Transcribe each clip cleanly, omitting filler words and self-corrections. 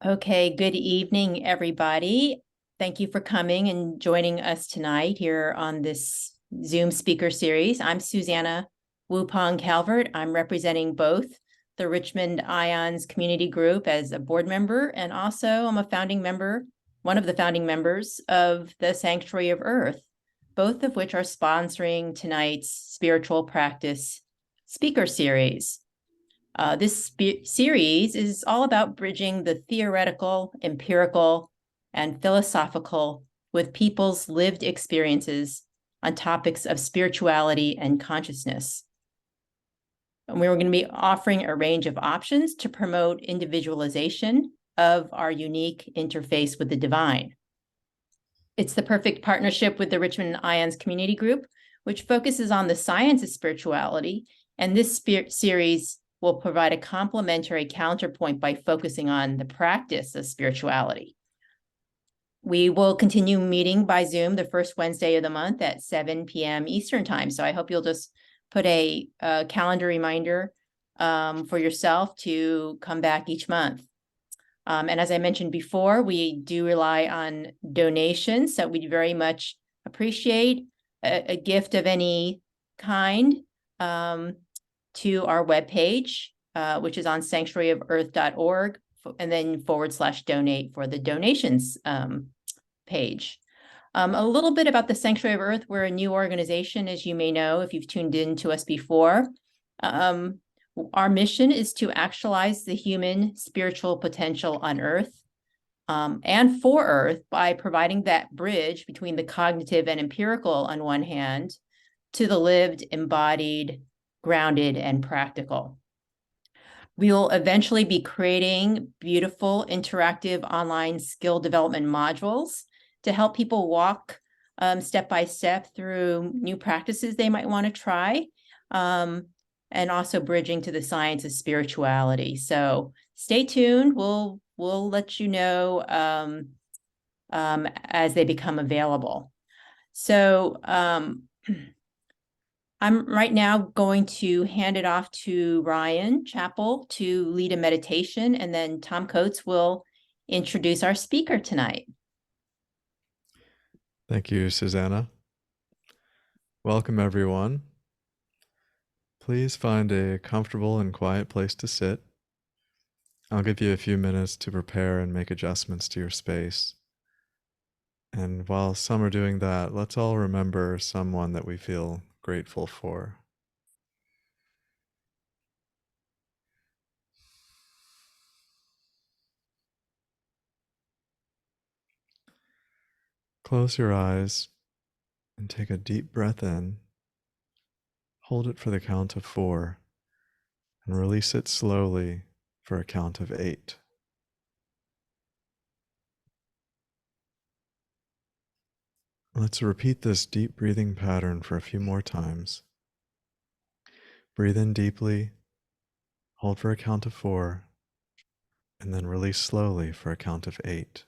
Okay, good evening, everybody. Thank you for coming and joining us tonight here on this Zoom speaker series. I'm Susanna Wupong Calvert. I'm representing both the Richmond Ions Community Group as a board member, and also I'm a founding member, one of the founding members of the Sanctuary of Earth, both of which are sponsoring tonight's spiritual practice speaker series. This series is all about bridging the theoretical, empirical, and philosophical with people's lived experiences on topics of spirituality and consciousness. And we're going to be offering a range of options to promote individualization of our unique interface with the divine. It's the perfect partnership with the Richmond Ions Community Group, which focuses on the science of spirituality, and this series will provide a complementary counterpoint by focusing on the practice of spirituality. We will continue meeting by Zoom the first Wednesday of the month at 7 p.m. Eastern time. So I hope you'll just put a calendar reminder for yourself to come back each month. And as I mentioned before, we do rely on donations, so we'd very much appreciate a gift of any kind to our webpage, which is on sanctuaryoferarth.org, and then /donate for the donations page. A little bit about the Sanctuary of Earth. We're a new organization, as you may know, if you've tuned in to us before. Our mission is to actualize the human spiritual potential on Earth and for Earth by providing that bridge between the cognitive and empirical on one hand to the lived, embodied, grounded, and practical. We will eventually be creating beautiful interactive online skill development modules to help people walk step by step through new practices they might want to try, and also bridging to the science of spirituality. So stay tuned. We'll let you know as they become available. So I'm right now going to hand it off to Ryan Chappell to lead a meditation, and then Tom Coates will introduce our speaker tonight. Thank you, Susanna. Welcome, everyone. Please find a comfortable and quiet place to sit. I'll give you a few minutes to prepare and make adjustments to your space. And while some are doing that, let's all remember someone that we feel grateful for. Close your eyes and take a deep breath in. Hold it for the count of 4 and release it slowly for a count of 8. Let's repeat this deep breathing pattern for a few more times. Breathe in deeply, hold for a count of 4, and then release slowly for a count of 8.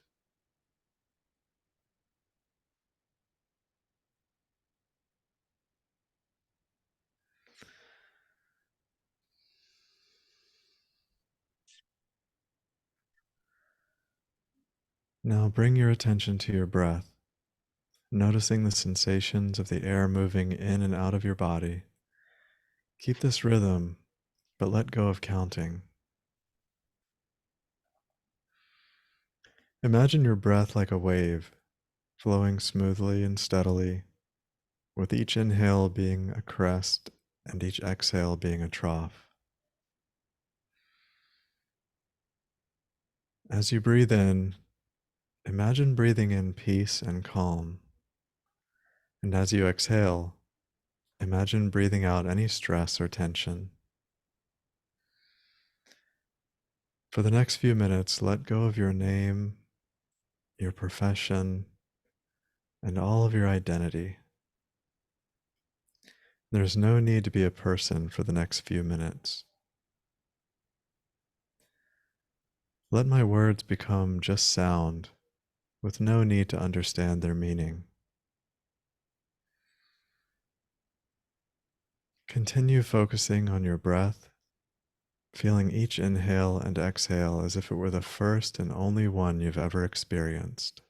Now bring your attention to your breath, noticing the sensations of the air moving in and out of your body. Keep this rhythm, but let go of counting. Imagine your breath like a wave, flowing smoothly and steadily, with each inhale being a crest and each exhale being a trough. As you breathe in, imagine breathing in peace and calm. And as you exhale, imagine breathing out any stress or tension. For the next few minutes, let go of your name, your profession, and all of your identity. There's no need to be a person for the next few minutes. Let my words become just sound, with no need to understand their meaning. Continue focusing on your breath feeling each inhale and exhale as if it were the first and only one you've ever experienced.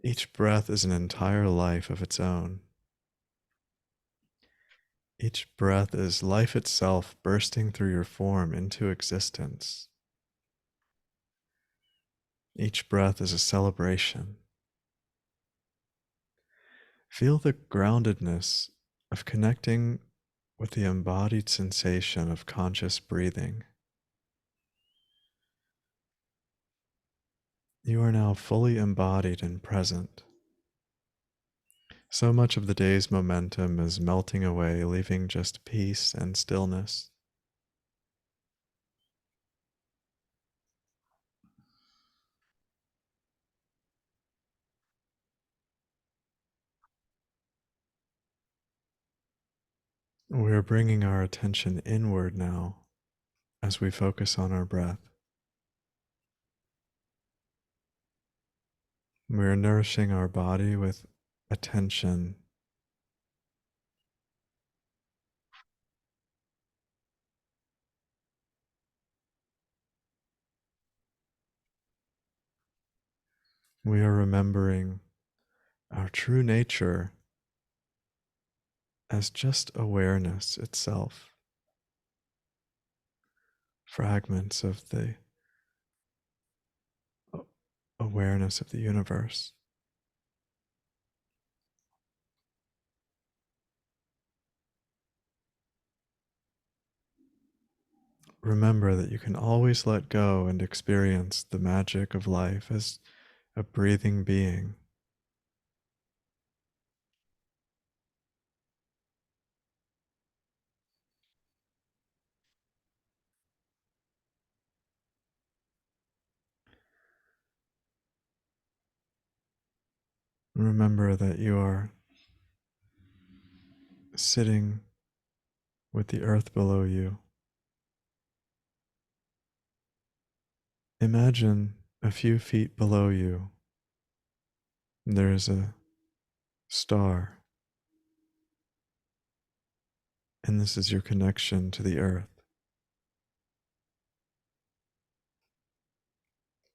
Each breath is an entire life of its own. Each breath is life itself bursting through your form into existence. Each breath is a celebration. Feel the groundedness of connecting with the embodied sensation of conscious breathing. You are now fully embodied and present. So much of the day's momentum is melting away, leaving just peace and stillness. We're bringing our attention inward now as we focus on our breath. We're nourishing our body with attention. We are remembering our true nature as just awareness itself. Fragments of the awareness of the universe. Remember that you can always let go and experience the magic of life as a breathing being. Remember that you are sitting with the earth below you. Imagine a few feet below you, there is a star, and this is your connection to the earth.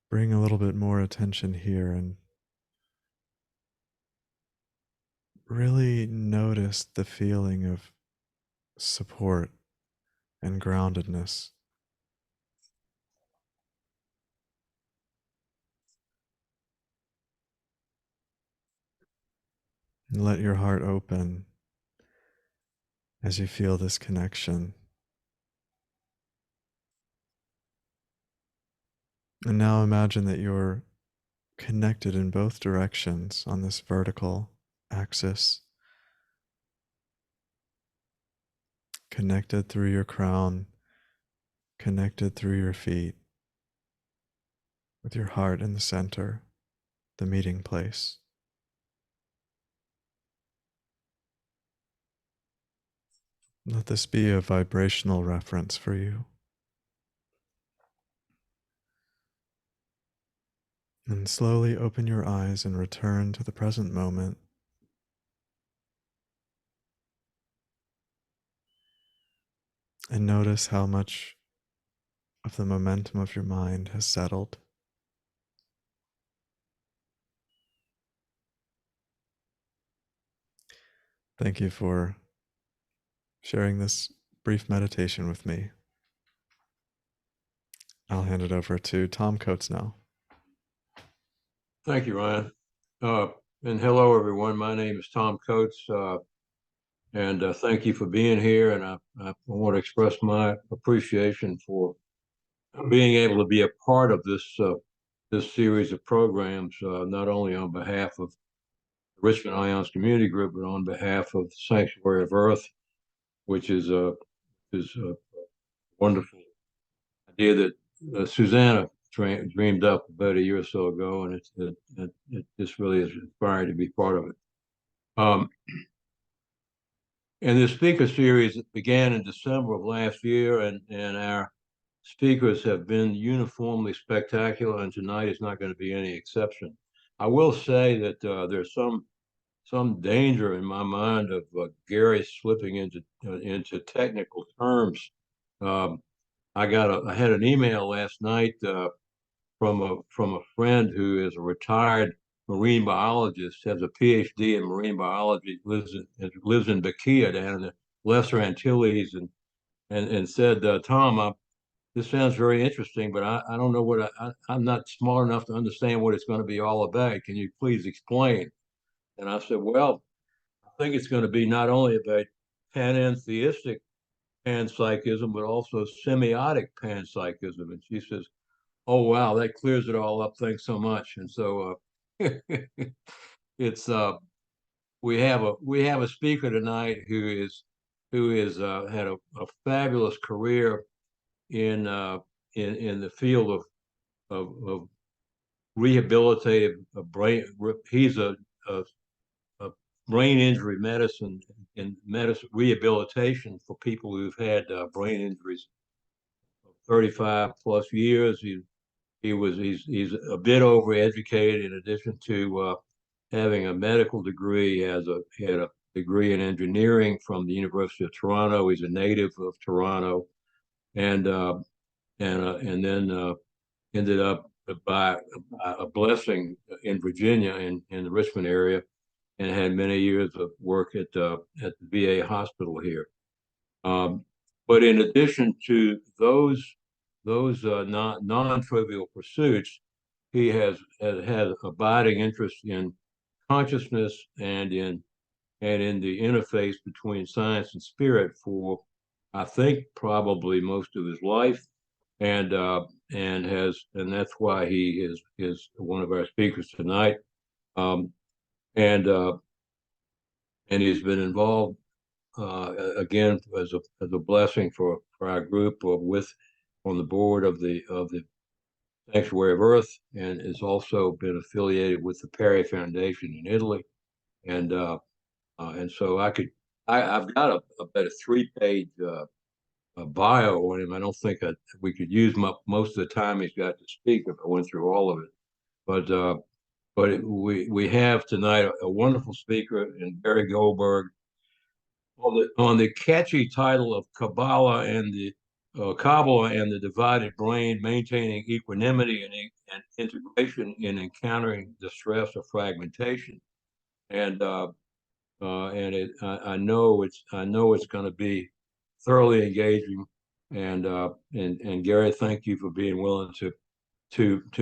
Bring a little bit more attention here and really notice the feeling of support and groundedness. And let your heart open as you feel this connection. And now imagine that you're connected in both directions on this vertical axis. Connected through your crown, connected through your feet, with your heart in the center, the meeting place. Let this be a vibrational reference for you. And slowly open your eyes and return to the present moment. And notice how much of the momentum of your mind has settled. Thank you for sharing this brief meditation with me. I'll hand it over to Tom Coates now. Thank you, Ryan. And hello, everyone. My name is Tom Coates, and thank you for being here. And I want to express my appreciation for being able to be a part of this series of programs, not only on behalf of the Richmond Ions Community Group, but on behalf of Sanctuary of Earth, which is a wonderful idea that Susanna dreamed up about a year or so ago, and it just really is inspiring to be part of it. And this speaker series began in December of last year, and our speakers have been uniformly spectacular, and tonight is not going to be any exception. I will say that there's some some danger in my mind of Gary slipping into technical terms. I had an email last night from a friend who is a retired marine biologist, has a PhD in marine biology, lives in Bakia down in the Lesser Antilles, and said, Tom, this sounds very interesting, but I don't know what I'm not smart enough to understand what it's going to be all about. Can you please explain? And I said, well, I think it's going to be not only about panentheistic panpsychism, but also semiotic panpsychism. And she says, oh, wow, that clears it all up. Thanks so much. And so it's we have a speaker tonight who is had a fabulous career in the field of rehabilitative brain. He's a brain injury medicine and medicine rehabilitation for people who've had brain injuries 35 plus years. He's a bit overeducated. In addition to having a medical degree, he had a degree in engineering from the University of Toronto. He's a native of Toronto, and then ended up by a blessing in Virginia in the Richmond area, and had many years of work at the VA hospital here. But in addition to those non-trivial pursuits, he has had abiding interest in consciousness and in the interface between science and spirit for, I think, probably most of his life, and that's why he is one of our speakers tonight, and he's been involved again as a blessing for our group on the board of the Sanctuary of Earth, and has also been affiliated with the Perry Foundation in Italy, and so I've got about a 3-page bio on him. I don't think we could use most of the time he's got to speak if I went through all of it, but we have tonight a wonderful speaker in Barry Goldberg on the catchy title of Kabbalah and the divided brain, maintaining equanimity and integration in encountering distress or fragmentation. And I know it's going to be thoroughly engaging. And Gary, thank you for being willing to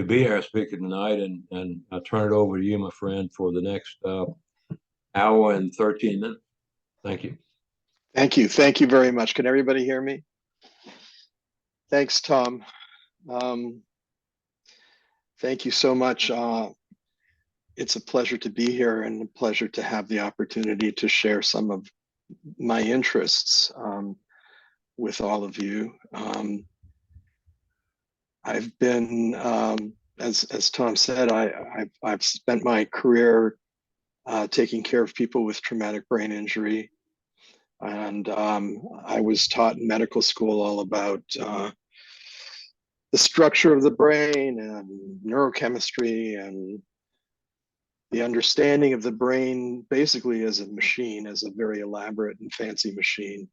be our speaker tonight. And I'll turn it over to you, my friend, for the next hour and 13 minutes. Thank you. Thank you. Thank you very much. Can everybody hear me? Thanks, Tom. Thank you so much. It's a pleasure to be here and a pleasure to have the opportunity to share some of my interests with all of you. I've been, as Tom said, I've spent my career taking care of people with traumatic brain injury. And I was taught in medical school all about the structure of the brain and neurochemistry and the understanding of the brain basically as a machine, as a very elaborate and fancy machine,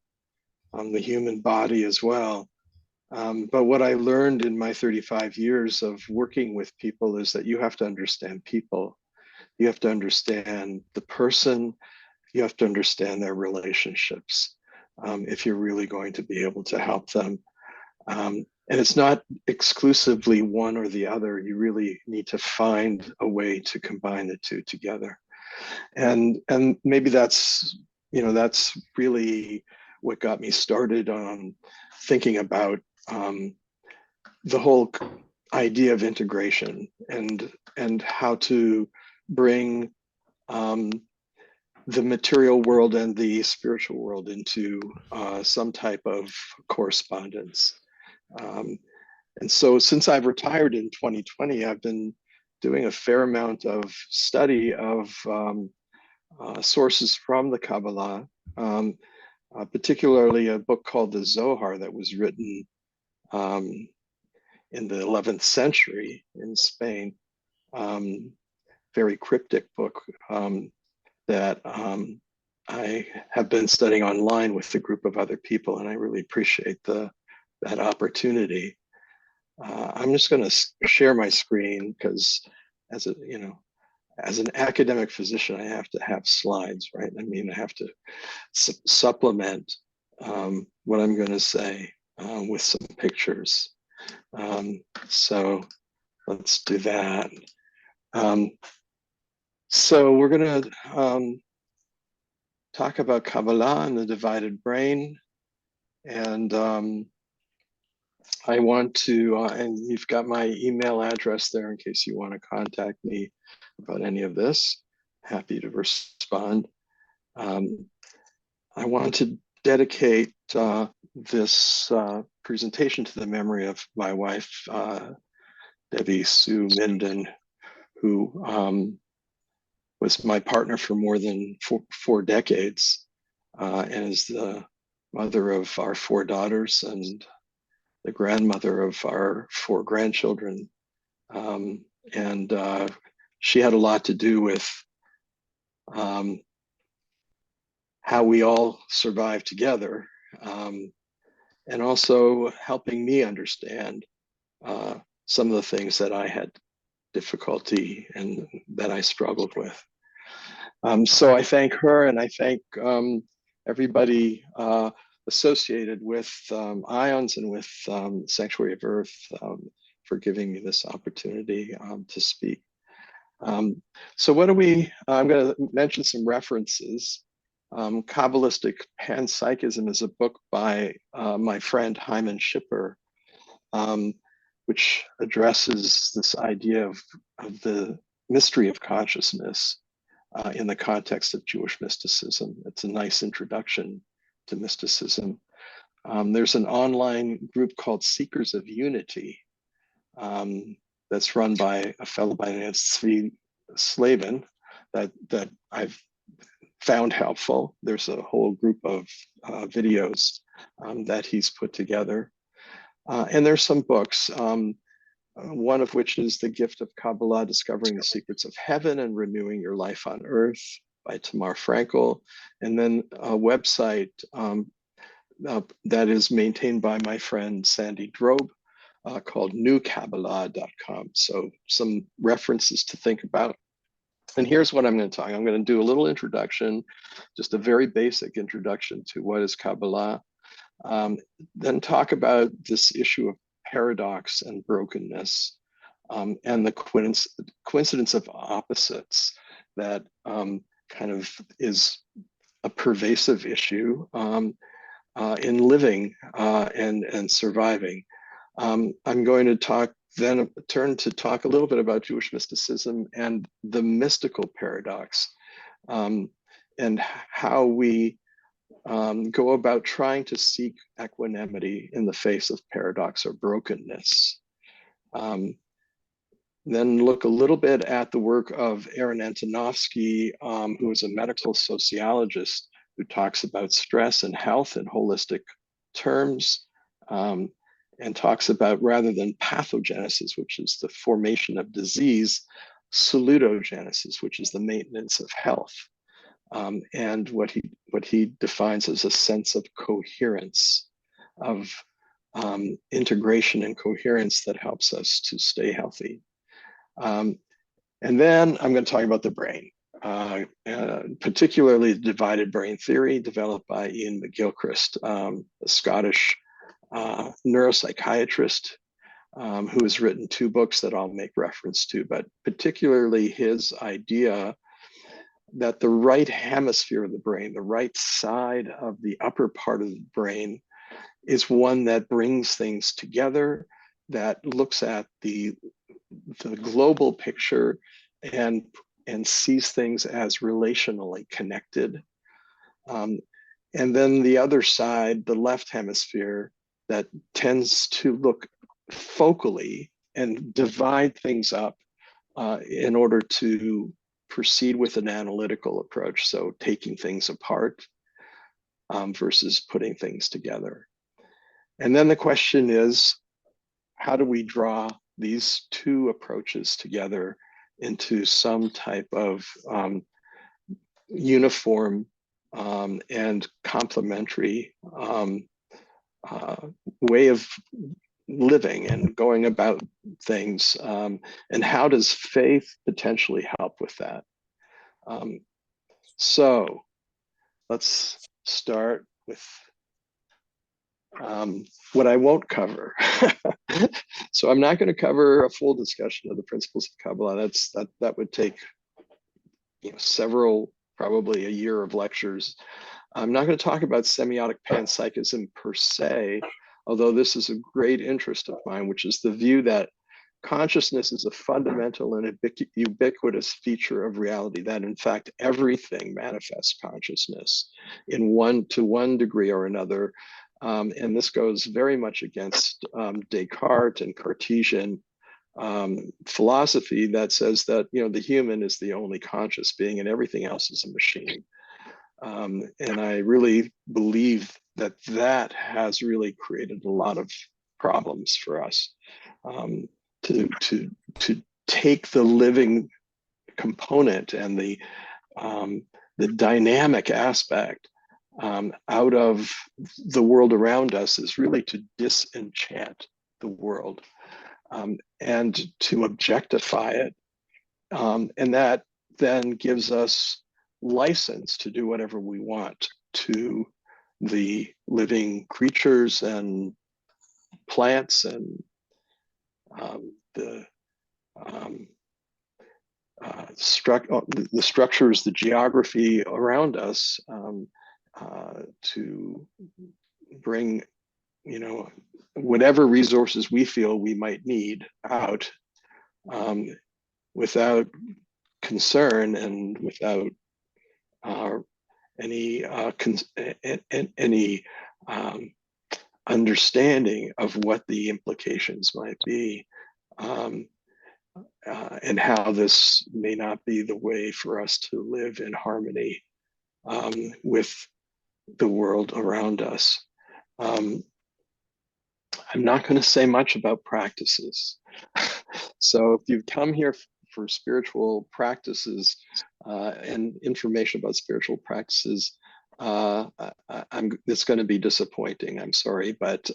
the human body as well. But what I learned in my 35 years of working with people is that you have to understand people. You have to understand the person. You have to understand their relationships if you're really going to be able to help them. And it's not exclusively one or the other. You really need to find a way to combine the two together. And maybe that's really what got me started on thinking about the whole idea of integration and how to bring the material world and the spiritual world into some type of correspondence. And so since I've retired in 2020, I've been doing a fair amount of study of sources from the Kabbalah, particularly a book called the Zohar that was written in the 11th century in Spain. Very cryptic book. that I have been studying online with a group of other people, and I really appreciate that opportunity. I'm just going to share my screen because, as an academic physician, I have to have slides, right? I mean, I have to supplement what I'm going to say with some pictures. So let's do that. So we're going to talk about Kabbalah and the divided brain. And I want to, and you've got my email address there in case you want to contact me about any of this. Happy to respond. I want to dedicate this presentation to the memory of my wife, Debbie Sue Minden, who was my partner for more than four decades, and is the mother of our 4 daughters and the grandmother of our 4 grandchildren. And she had a lot to do with how we all survive together, and also helping me understand some of the things that I had difficulty and that I struggled with. So I thank her, and I thank everybody associated with IONS and with Sanctuary of Earth for giving me this opportunity to speak. So what do we, I'm going to mention some references. Kabbalistic Panpsychism is a book by my friend Hyman Schipper, which addresses this idea of the mystery of consciousness in the context of Jewish mysticism. It's a nice introduction to mysticism. There's an online group called Seekers of Unity that's run by a fellow by the name of Zvi Slavin that I've found helpful. There's a whole group of videos that he's put together. And there's some books, one of which is The Gift of Kabbalah, Discovering the Secrets of Heaven and Renewing Your Life on Earth by Tamar Frankel. And then a website that is maintained by my friend Sandy Drobe called newkabbalah.com. So some references to think about. And here's what I'm going to talk. I'm going to do a little introduction, just a very basic introduction to what is Kabbalah. Then talk about this issue of paradox and brokenness, and the coincidence of opposites that kind of is a pervasive issue in living and surviving. I'm going to then turn to talk a little bit about Jewish mysticism and the mystical paradox, and how we go about trying to seek equanimity in the face of paradox or brokenness. Then look a little bit at the work of Aaron Antonovsky, who is a medical sociologist who talks about stress and health in holistic terms, and talks about, rather than pathogenesis, which is the formation of disease, salutogenesis, which is the maintenance of health. And what he defines as a sense of coherence, of integration and coherence that helps us to stay healthy. And then I'm going to talk about the brain, particularly the divided brain theory developed by Iain McGilchrist, a Scottish neuropsychiatrist who has written 2 books that I'll make reference to, but particularly his idea that the right hemisphere of the brain, the right side of the upper part of the brain, is one that brings things together, that looks at the global picture and sees things as relationally connected. And then the other side, the left hemisphere, that tends to look focally and divide things up in order to proceed with an analytical approach. So taking things apart versus putting things together. And then the question is, how do we draw these 2 approaches together into some type of uniform and complementary way of living and going about things. And how does faith potentially help with that? So let's start with what I won't cover. So I'm not going to cover a full discussion of the principles of Kabbalah. That would take several, probably a year of lectures. I'm not going to talk about semiotic panpsychism per se, although this is a great interest of mine, which is the view that consciousness is a fundamental and ubiquitous feature of reality, that in fact everything manifests consciousness to one degree or another. And this goes very much against Descartes and Cartesian philosophy that says that the human is the only conscious being and everything else is a machine. And I really believe that has really created a lot of problems for us. To take the living component and the dynamic aspect out of the world around us is really to disenchant the world and to objectify it. And that then gives us license to do whatever we want to the living creatures and plants and the structures, the geography around us, to bring, whatever resources we feel we might need out, without concern and without any understanding of what the implications might be, and how this may not be the way for us to live in harmony with the world around us. I'm not going to say much about practices. So if you've come here for spiritual practices and information about spiritual practices, it's going to be disappointing. I'm sorry, but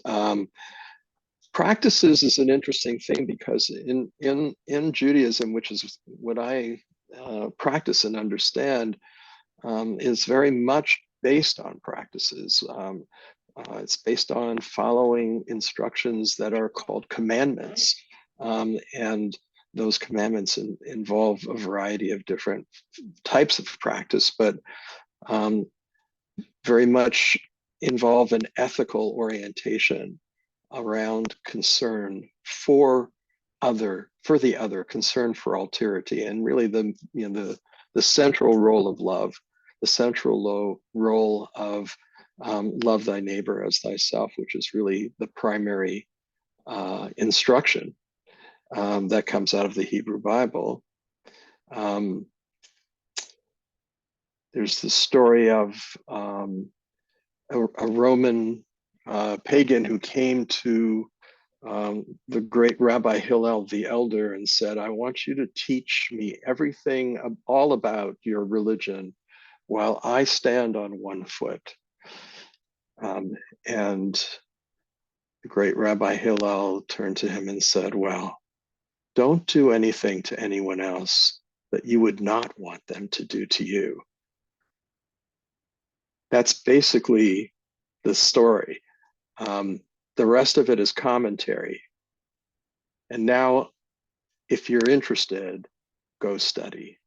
practices is an interesting thing because in Judaism, which is what I practice and understand, is very much based on practices. It's based on following instructions that are called commandments, and those commandments involve a variety of different types of practice, but very much involve an ethical orientation around concern for the other, concern for alterity, and really the central role of love, the central role of love thy neighbor as thyself, which is really the primary instruction that comes out of the Hebrew Bible. There's the story of a Roman pagan who came to the great Rabbi Hillel the Elder and said, I want you to teach me everything all about your religion while I stand on one foot. And the great Rabbi Hillel turned to him and said, well, don't do anything to anyone else that you would not want them to do to you. That's basically the story. The rest of it is commentary. And now, if you're interested, go study.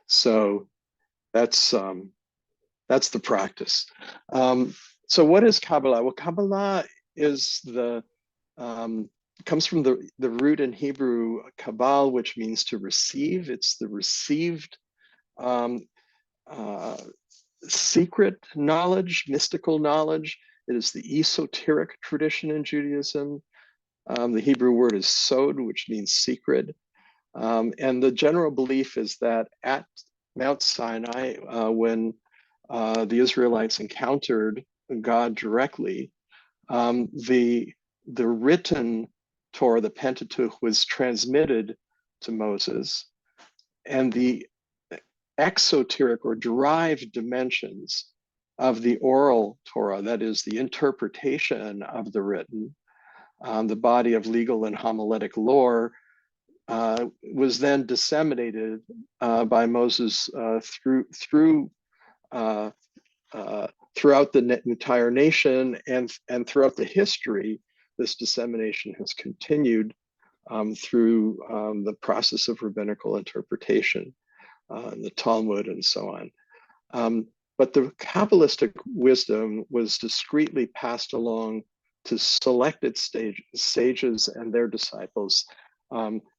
So that's the practice. So what is Kabbalah? Well, Kabbalah is comes from the root in Hebrew, Kabbal, which means to receive. It's the received secret knowledge, mystical knowledge. It is the esoteric tradition in Judaism. The Hebrew word is sod, which means secret. And the general belief is that at Mount Sinai, when the Israelites encountered God directly, the written Torah, the Pentateuch, was transmitted to Moses, and the exoteric or derived dimensions of the oral Torah, that is the interpretation of the written, the body of legal and homiletic lore, was then disseminated by Moses throughout the entire nation, and throughout the history. This dissemination has continued through the process of rabbinical interpretation, the Talmud, and so on. But the Kabbalistic wisdom was discreetly passed along to selected sages and their disciples,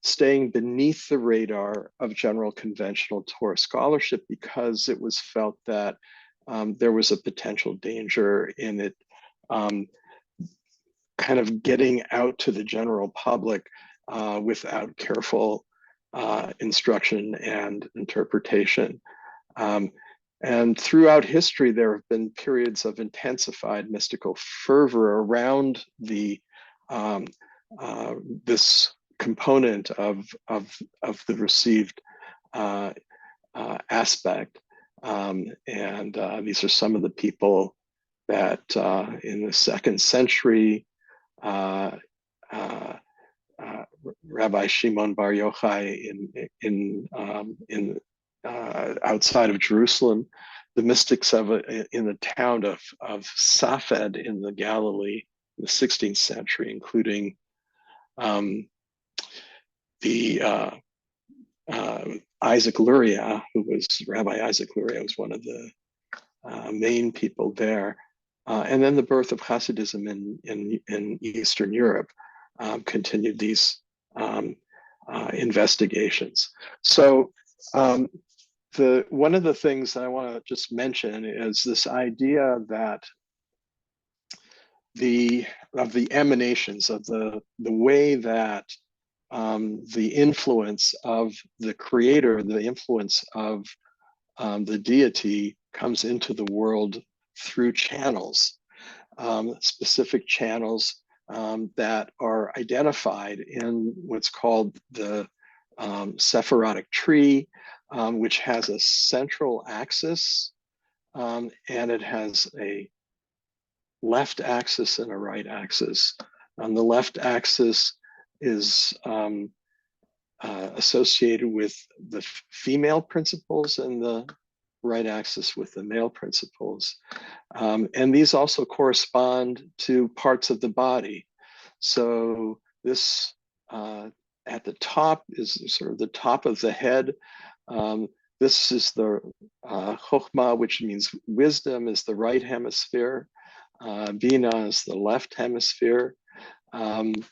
staying beneath the radar of general conventional Torah scholarship, because it was felt that there was a potential danger in it kind of getting out to the general public without careful instruction and interpretation. And throughout history, there have been periods of intensified mystical fervor around the this component of the received aspect. And these are some of the people that in the 2nd century, Rabbi Shimon Bar Yochai in outside of Jerusalem, the mystics in the town of Safed in the Galilee in the 16th century, including the Isaac Luria, Rabbi Isaac Luria was one of the main people there. And then the birth of Hasidism in Eastern Europe continued these investigations. So one of the things that I want to just mention is this idea that of the emanations of the way that the influence of the creator, the influence of the deity comes into the world through channels, specific channels that are identified in what's called the Sephirotic tree, which has a central axis, and it has a left axis and a right axis. On the left axis is associated with the female principles, and the right axis with the male principles. And these also correspond to parts of the body. So this at the top is sort of the top of the head. This is the Chokhmah, which means wisdom, is the right hemisphere. Bina is the left hemisphere. And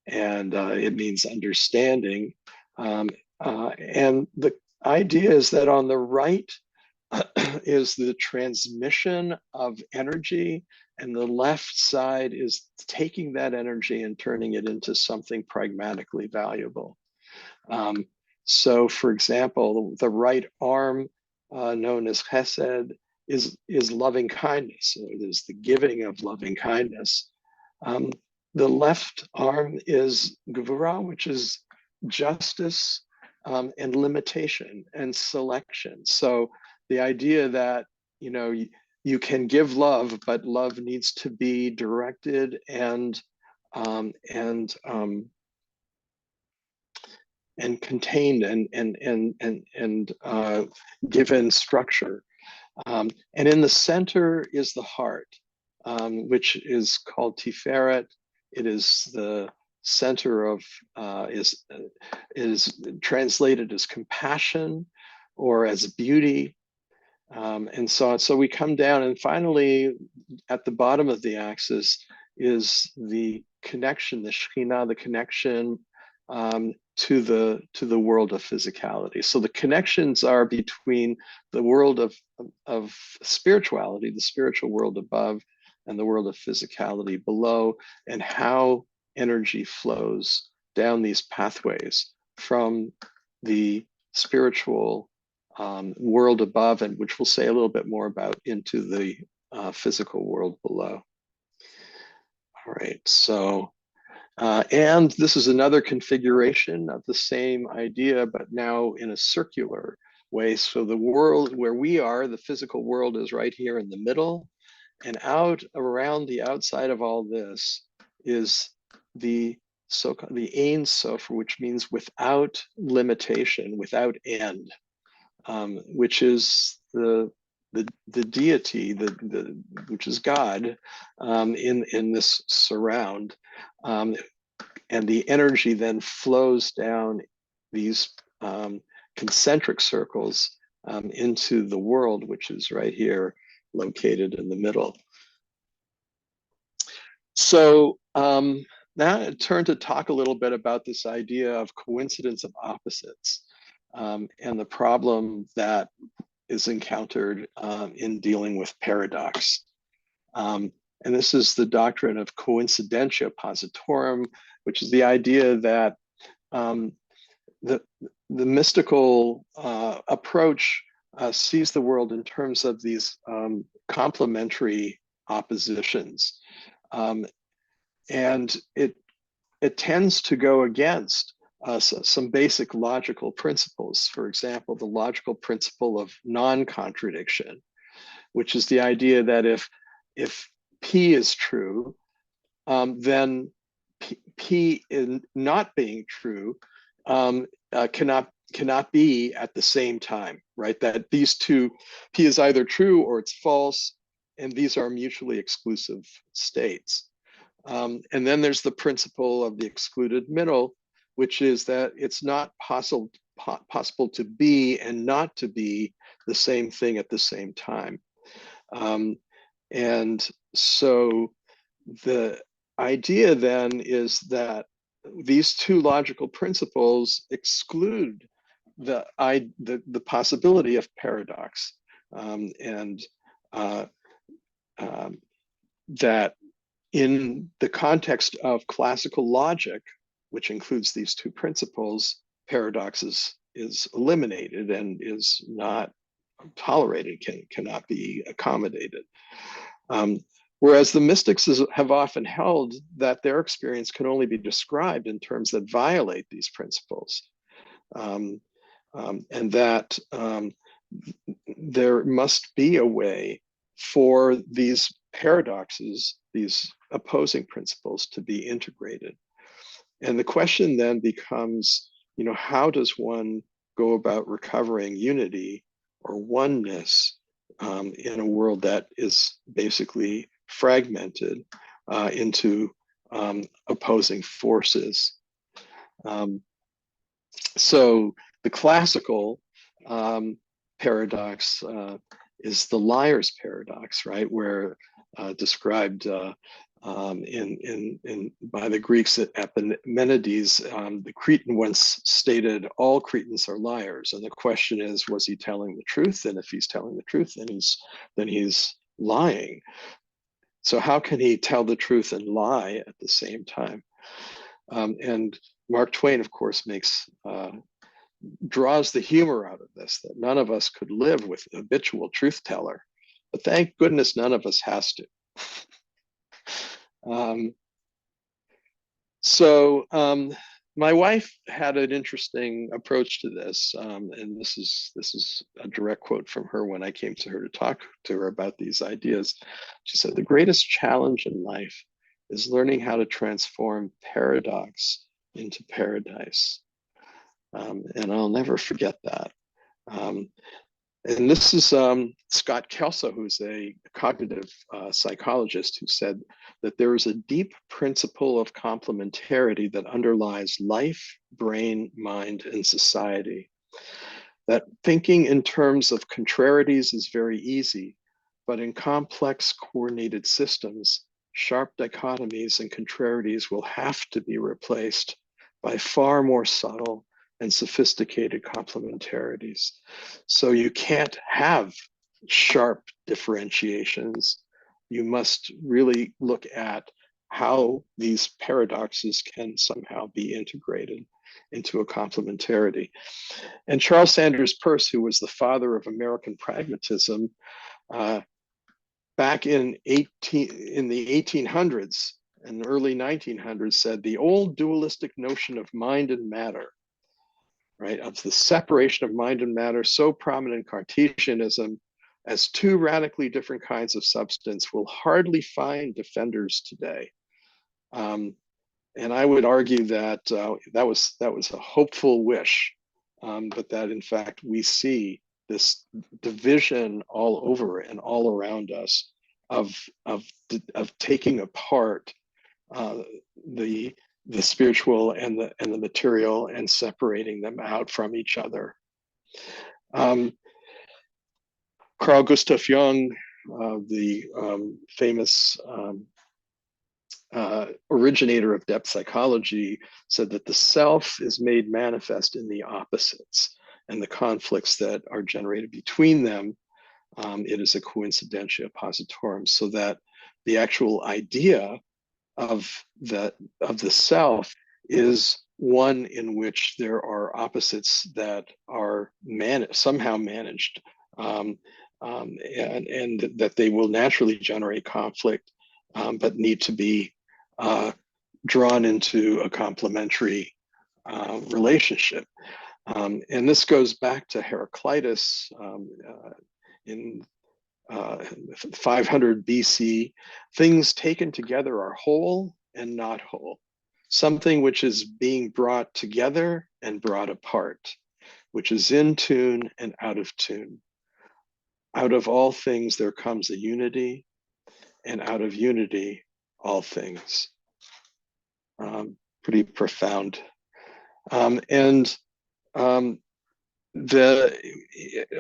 it means understanding. And the idea is that on the right is the transmission of energy, and the left side is taking that energy and turning it into something pragmatically valuable. So, for example, the right arm, known as chesed, is loving kindness. So it is the giving of loving kindness. The left arm is gevurah, which is justice and limitation and selection. So the idea that, you know, you can give love, but love needs to be directed and contained and given structure. And in the center is the heart, which is called Tiferet. It is the center of is translated as compassion or as beauty, and so on. So we come down, and finally, at the bottom of the axis is the connection, the Shekhinah, the connection to the world of physicality. So the connections are between the world of spirituality, the spiritual world above, and the world of physicality below, and how energy flows down these pathways from the spiritual world above, and which we'll say a little bit more about, into the physical world below. All right, so and this is another configuration of the same idea, but now in a circular way. So the world where we are, the physical world, is right here in the middle, and out around the outside of all this is the Ein Sof, which means without limitation, without end, which is the deity, which is God, in this surround, and the energy then flows down these concentric circles into the world, which is right here, located in the middle. So now I turn to talk a little bit about this idea of coincidence of opposites, and the problem that is encountered in dealing with paradox. And this is the doctrine of coincidentia positorum, which is the idea that the mystical approach sees the world in terms of these complementary oppositions. And it tends to go against some basic logical principles. For example, the logical principle of non-contradiction, which is the idea that if P is true, then P in not being true cannot be at the same time, right? That these two, P is either true or it's false, and these are mutually exclusive states. And then there's the principle of the excluded middle, which is that it's not possible to be and not to be the same thing at the same time. And so the idea then is that these two logical principles exclude the possibility of paradox, and that in the context of classical logic, which includes these two principles, paradox is eliminated and is not tolerated, cannot be accommodated. Whereas the mystics have often held that their experience can only be described in terms that violate these principles, and that there must be a way for these paradoxes, these opposing principles, to be integrated. And the question then becomes, how does one go about recovering unity or oneness in a world that is basically fragmented into opposing forces? So the classical paradox is the liar's paradox, right? Where described by the Greeks at Epimenides, the Cretan once stated, all Cretans are liars. And the question is, was he telling the truth? And if he's telling the truth, then he's lying. So how can he tell the truth and lie at the same time? And Mark Twain, of course, draws the humor out of this, that none of us could live with a habitual truth teller, but thank goodness none of us has to. My wife had an interesting approach to this, and this is a direct quote from her when I came to her to talk to her about these ideas. She said, "The greatest challenge in life is learning how to transform paradox into paradise." And I'll never forget that. And this is Scott Kelso, who's a cognitive psychologist, who said that there is a deep principle of complementarity that underlies life, brain, mind, and society. That thinking in terms of contrarieties is very easy, but in complex coordinated systems, sharp dichotomies and contrarieties will have to be replaced by far more subtle and sophisticated complementarities. So you can't have sharp differentiations. You must really look at how these paradoxes can somehow be integrated into a complementarity. And Charles Sanders Peirce, who was the father of American pragmatism, back in the 1800s and early 1900s, said the old dualistic notion of mind and matter right, of the separation of mind and matter, so prominent in Cartesianism, as two radically different kinds of substance, will hardly find defenders today. And I would argue that that was a hopeful wish, but that in fact we see this division all over and all around us of taking apart the spiritual and the material and separating them out from each other. Carl Gustav Jung, the famous originator of depth psychology, said that the self is made manifest in the opposites and the conflicts that are generated between them. It is a coincidentia positorum, so that the actual idea of the self is one in which there are opposites that are somehow managed, and that they will naturally generate conflict, but need to be drawn into a complementary relationship. And this goes back to Heraclitus in 500 BC. Things taken together are whole and not whole. Something which is being brought together and brought apart, which is in tune and out of tune. Out of all things there comes a unity, and out of unity all things. Pretty profound. A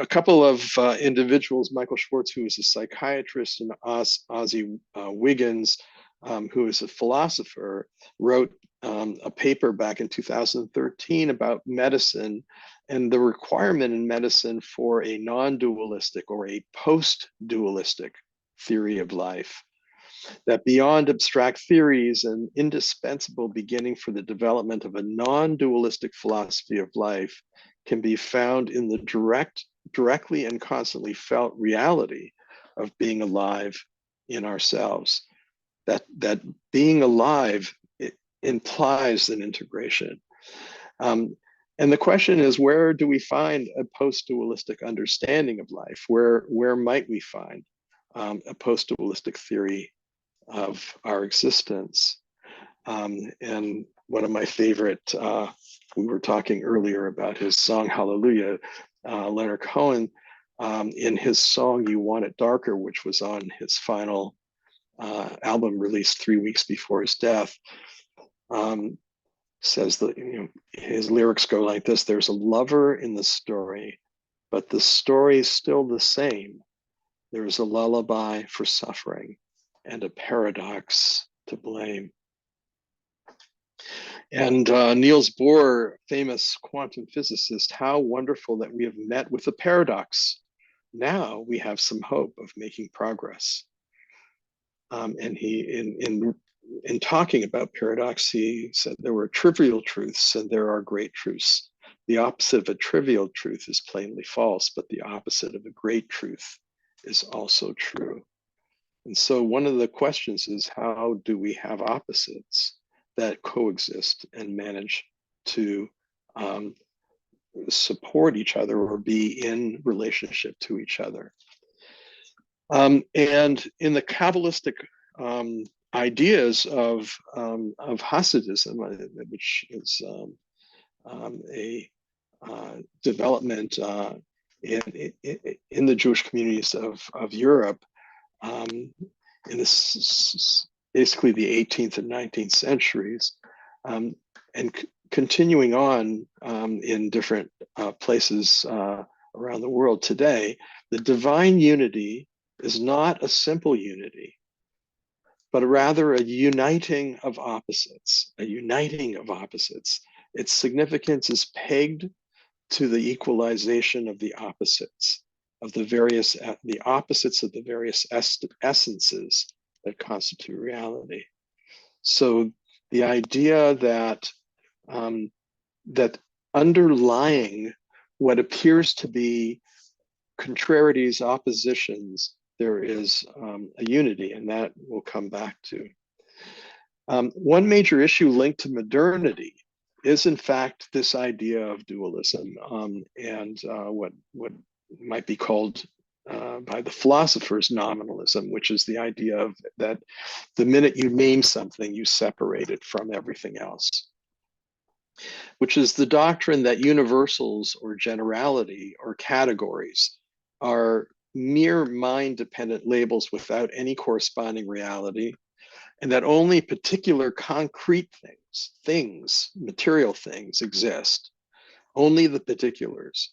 couple of individuals, Michael Schwartz, who is a psychiatrist, and Ozzie Wiggins, who is a philosopher, wrote a paper back in 2013 about medicine and the requirement in medicine for a non-dualistic or a post-dualistic theory of life. That beyond abstract theories, an indispensable beginning for the development of a non-dualistic philosophy of life can be found in the directly and constantly felt reality of being alive in ourselves. That being alive, it implies an integration. And the question is, where do we find a post-dualistic understanding of life? Where might we find a post-dualistic theory of our existence? And one of my favorite, we were talking earlier about his song Hallelujah, Leonard Cohen, in his song You Want It Darker, which was on his final album released 3 weeks before his death, says that, his lyrics go like this: there's a lover in the story, but the story is still the same. There is a lullaby for suffering and a paradox to blame. And Niels Bohr, famous quantum physicist, how wonderful that we have met with a paradox. Now we have some hope of making progress. And he, in talking about paradox, he said there were trivial truths and there are great truths. The opposite of a trivial truth is plainly false, but the opposite of a great truth is also true. And so one of the questions is, how do we have opposites that coexist and manage to support each other or be in relationship to each other? And in the Kabbalistic ideas of Hasidism, which is a development in the Jewish communities of Europe, in this basically the 18th and 19th centuries, and continuing on in different places around the world today, the divine unity is not a simple unity, but rather a uniting of opposites, Its significance is pegged to the equalization of the opposites, of the opposites of the various essences that constitute reality. So the idea that that underlying what appears to be contrarieties, oppositions, there is a unity, and that we'll come back to. One major issue linked to modernity is in fact this idea of dualism, and what might be called by the philosophers nominalism, which is the idea of that the minute you name something, you separate it from everything else, which is the doctrine that universals or generality or categories are mere mind-dependent labels without any corresponding reality, and that only particular concrete things, material things exist, only the particulars,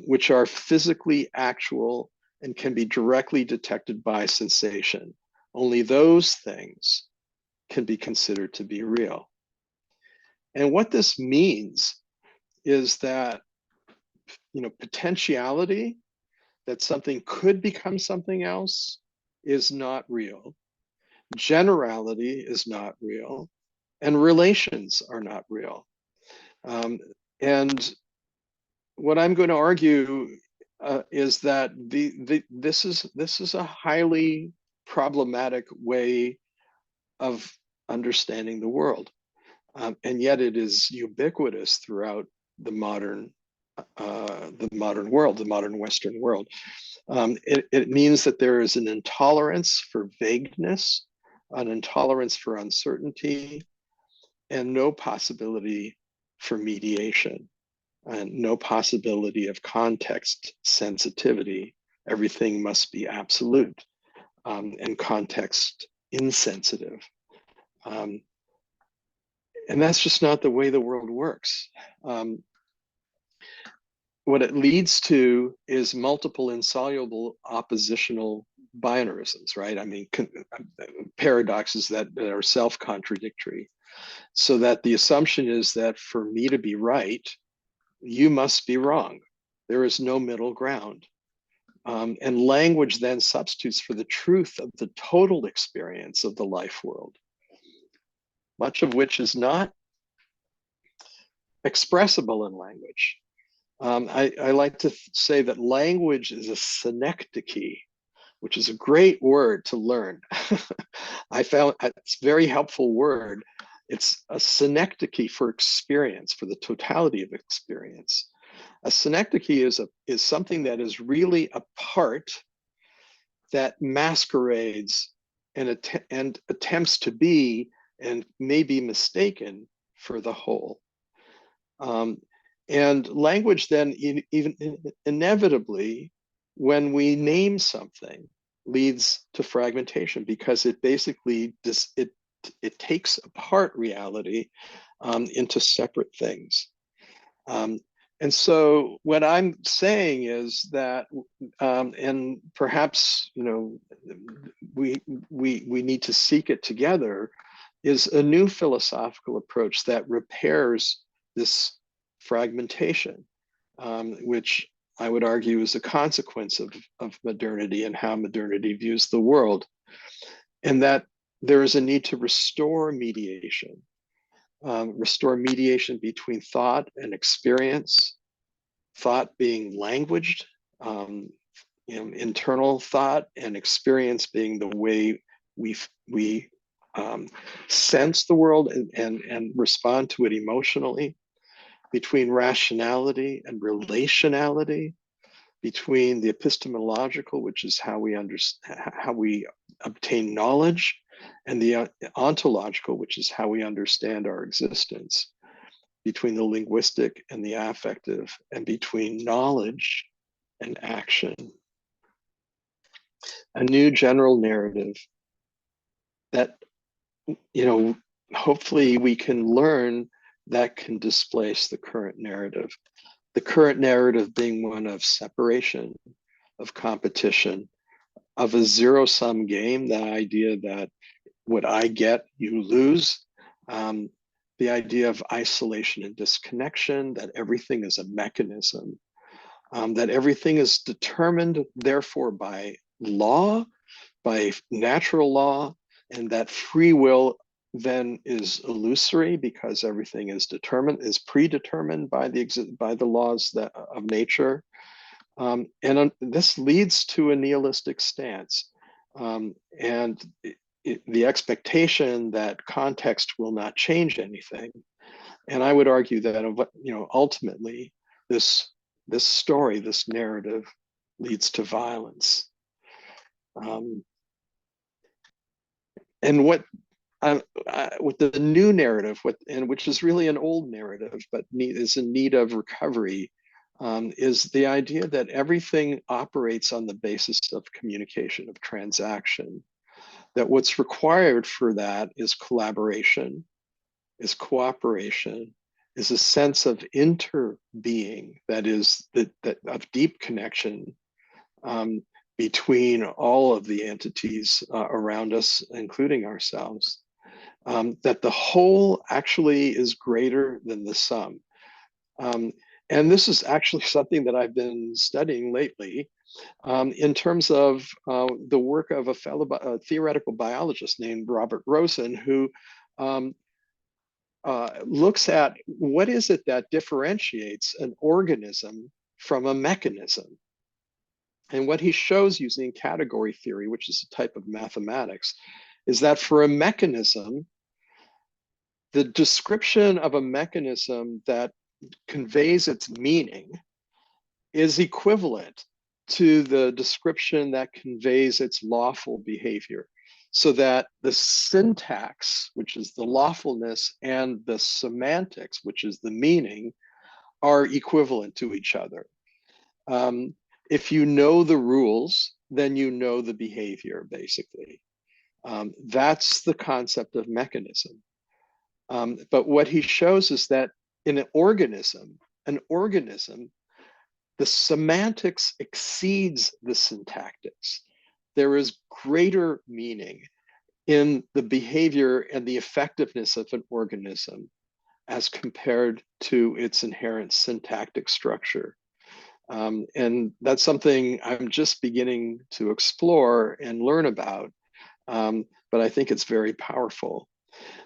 which are physically actual and can be directly detected by sensation. Only those things can be considered to be real. And what this means is that, potentiality, that something could become something else, is not real. Generality is not real, and relations are not real. And what I'm going to argue is that this is a highly problematic way of understanding the world, and yet it is ubiquitous throughout the modern world, the modern Western world. It means that there is an intolerance for vagueness, an intolerance for uncertainty, and no possibility for mediation, and no possibility of context sensitivity. Everything must be absolute, and context insensitive. And that's just not the way the world works. What it leads to is multiple insoluble oppositional binarisms, right? I mean, paradoxes that are self-contradictory. So that the assumption is that for me to be right, you must be wrong. There is no middle ground. And language then substitutes for the truth of the total experience of the life world, much of which is not expressible in language. I like to say that language is a synecdoche, which is a great word to learn. I found it's a very helpful word. It's a synecdoche for experience, for the totality of experience. A synecdoche is something that is really a part that masquerades and attempts to be and may be mistaken for the whole. And language then, even inevitably, when we name something, leads to fragmentation, because it basically it takes apart reality into separate things. And so what I'm saying is that, and perhaps we need to seek it together, is a new philosophical approach that repairs this fragmentation, which I would argue is a consequence of modernity and how modernity views the world, and that there is a need to restore mediation between thought and experience, thought being languaged, internal thought, and experience being the way we sense the world and respond to it emotionally, between rationality and relationality, between the epistemological, which is how we obtain knowledge, and the ontological, which is how we understand our existence, between the linguistic and the affective, and between knowledge and action. A new general narrative that, hopefully we can learn that can displace the current narrative. The current narrative being one of separation, of competition, of a zero-sum game, the idea that what I get, you lose, the idea of isolation and disconnection, that everything is a mechanism, that everything is determined, therefore, by law, by natural law, and that free will then is illusory because everything is predetermined by the laws of nature, and this leads to a nihilistic stance, and the expectation that context will not change anything, And I would argue that, ultimately, this story, this narrative, leads to violence. And what with the new narrative, which is really an old narrative, but is in need of recovery, is the idea that everything operates on the basis of communication, of transaction. That what's required for that is collaboration, is cooperation, is a sense of interbeing, that is, that of deep connection between all of the entities around us, including ourselves. That the whole actually is greater than the sum. And this is actually something that I've been studying lately in terms of the work of a theoretical biologist named Robert Rosen, who looks at what is it that differentiates an organism from a mechanism. And what he shows using category theory, which is a type of mathematics, is that for a mechanism, the description of a mechanism that conveys its meaning is equivalent to the description that conveys its lawful behavior. So that the syntax, which is the lawfulness, and the semantics, which is the meaning, are equivalent to each other. If you know the rules, then you know the behavior, basically. That's the concept of mechanism. But what he shows is that in an organism, the semantics exceeds the syntactics. There is greater meaning in the behavior and the effectiveness of an organism as compared to its inherent syntactic structure. And that's something I'm just beginning to explore and learn about, but I think it's very powerful.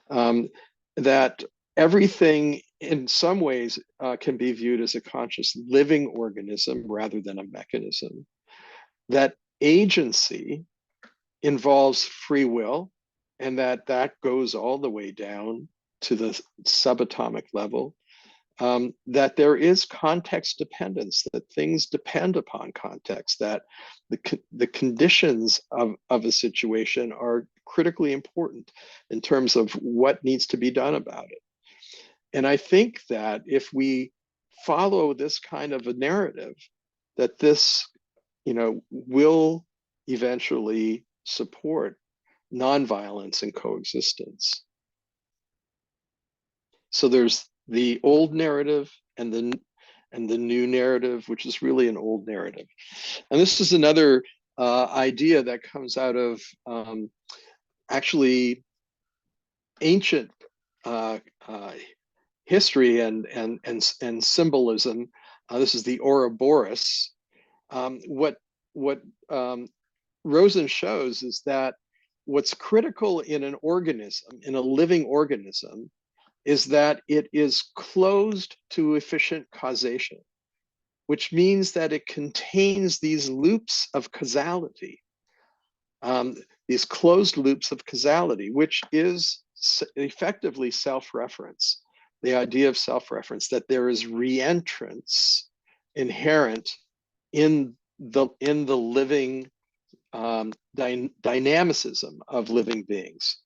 That everything in some ways can be viewed as a conscious living organism rather than a mechanism. That agency involves free will, and that goes all the way down to the subatomic level. That there is context dependence, that things depend upon context, that the conditions of a situation are critically important in terms of what needs to be done about it. And I think that if we follow this kind of a narrative, that this, will eventually support nonviolence and coexistence. So there's the old narrative and the new narrative, which is really an old narrative. And this is another idea that comes out of actually ancient history and symbolism. This is the Ouroboros. What Rosen shows is that what's critical in an organism, in a living organism, is that it is closed to efficient causation, which means that it contains these loops of causality, these closed loops of causality, which is effectively self-reference, the idea of self-reference, that there is reentrance inherent in the living dynamicism of living beings.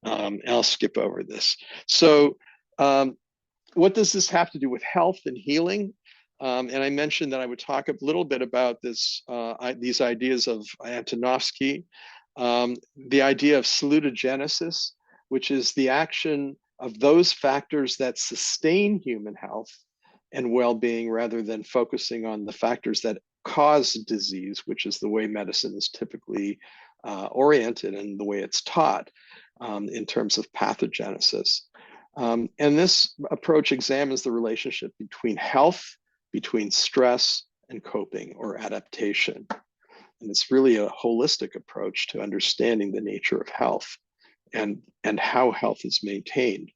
I'll skip over this. So what does this have to do with health and healing? And I mentioned that I would talk a little bit about this, these ideas of Antonovsky, the idea of salutogenesis, which is the action of those factors that sustain human health and well-being rather than focusing on the factors that cause disease, which is the way medicine is typically oriented and the way it's taught in terms of pathogenesis. And this approach examines the relationship between health, between stress and coping or adaptation. And it's really a holistic approach to understanding the nature of health and how health is maintained.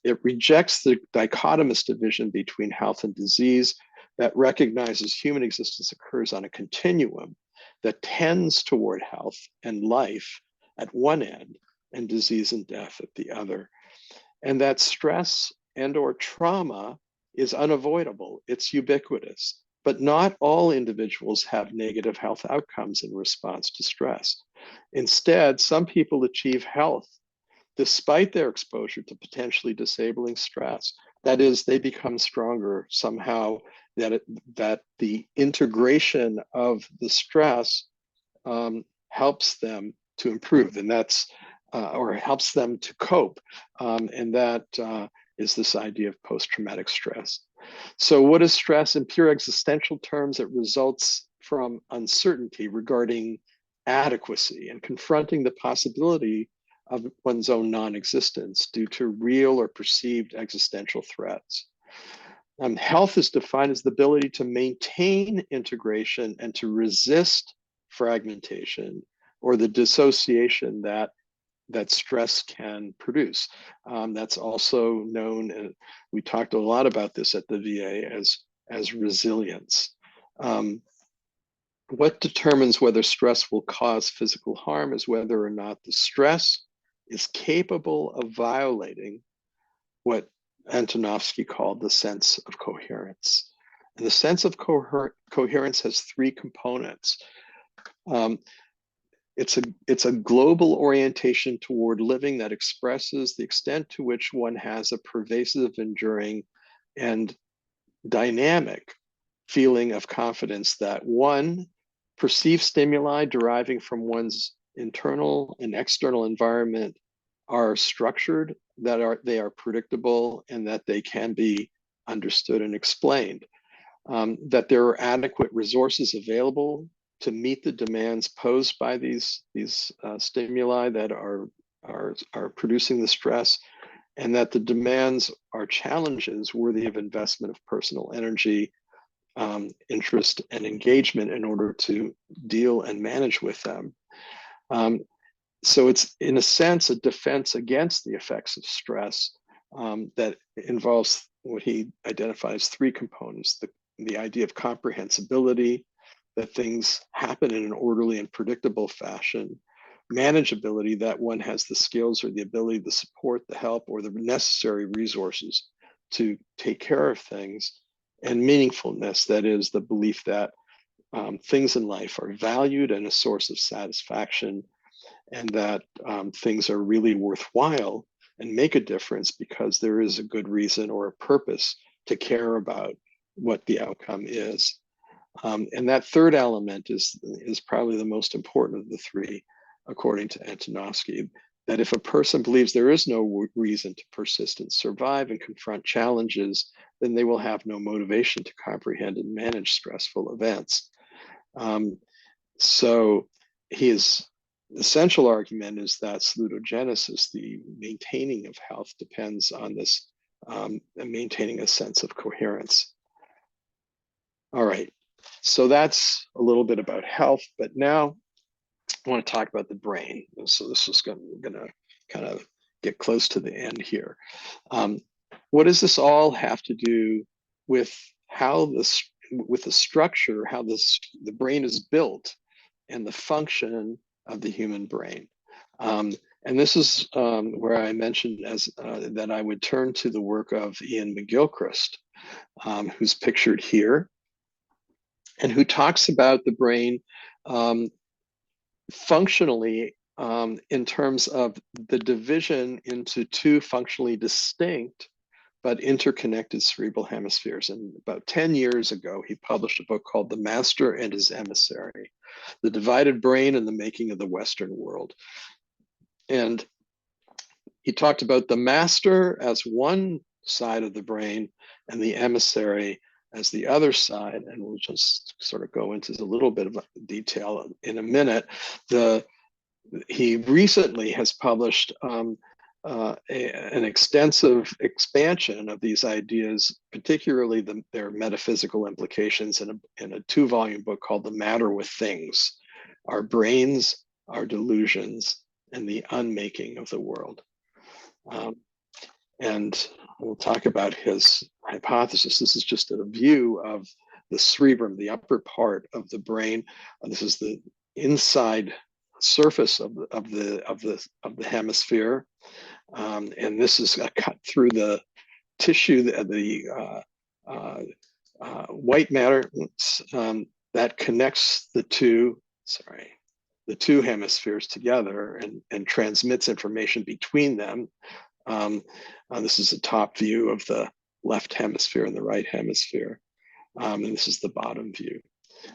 It rejects the dichotomous division between health and disease that recognizes human existence occurs on a continuum that tends toward health and life at one end and disease and death at the other. And that stress and or trauma is unavoidable. It's ubiquitous. But not all individuals have negative health outcomes in response to stress. Instead, some people achieve health despite their exposure to potentially disabling stress. That is, they become stronger somehow, that the integration of the stress helps them to improve, and that's or helps them to cope, and that is this idea of post-traumatic stress. So what is stress? In pure existential terms, it results from uncertainty regarding adequacy and confronting the possibility of one's own non-existence due to real or perceived existential threats. Health is defined as the ability to maintain integration and to resist fragmentation or the dissociation that stress can produce. That's also known, and we talked a lot about this at the VA, as resilience. What determines whether stress will cause physical harm is whether or not the stress is capable of violating what Antonovsky called the sense of coherence. And the sense of coherence has three components. It's a global orientation toward living that expresses the extent to which one has a pervasive, enduring, and dynamic feeling of confidence that one, perceived stimuli deriving from one's internal and external environment are structured, that they are predictable, and that they can be understood and explained. That there are adequate resources available to meet the demands posed by these stimuli that are producing the stress, and that the demands are challenges worthy of investment of personal energy, interest, and engagement in order to deal and manage with them. So it's, in a sense, a defense against the effects of stress that involves what he identifies three components: the idea of comprehensibility, that things happen in an orderly and predictable fashion; manageability, that one has the skills or the ability, the support, the help, or the necessary resources to take care of things; and meaningfulness, that is the belief that things in life are valued and a source of satisfaction, and that things are really worthwhile and make a difference because there is a good reason or a purpose to care about what the outcome is. And that third element is probably the most important of the three, according to Antonovsky, that if a person believes there is no reason to persist and survive and confront challenges, then they will have no motivation to comprehend and manage stressful events. So his essential argument is that salutogenesis, the maintaining of health, depends on this maintaining a sense of coherence. All right, so that's a little bit about health, but now I want to talk about the brain. So this is going to kind of get close to the end here. What does this all have to do with how with the structure, how the brain is built, and the function of the human brain? And this is where I mentioned that I would turn to the work of Iain McGilchrist, who's pictured here, and who talks about the brain functionally in terms of the division into two functionally distinct but interconnected cerebral hemispheres. And about 10 years ago, he published a book called The Master and His Emissary: The Divided Brain and the Making of the Western World. And he talked about the master as one side of the brain and the emissary as the other side. And we'll just sort of go into a little bit of detail in a minute. He recently has published an extensive expansion of these ideas, particularly their metaphysical implications, in a 2-volume book called The Matter with Things: Our Brains, Our Delusions, and the Unmaking of the World. And we'll talk about his hypothesis. This is just a view of the cerebrum, the upper part of the brain. This is the inside surface of the hemisphere, and this is a cut through the tissue, white matter that connects the two hemispheres together and transmits information between them. This is a top view of the left hemisphere and the right hemisphere. And this is the bottom view,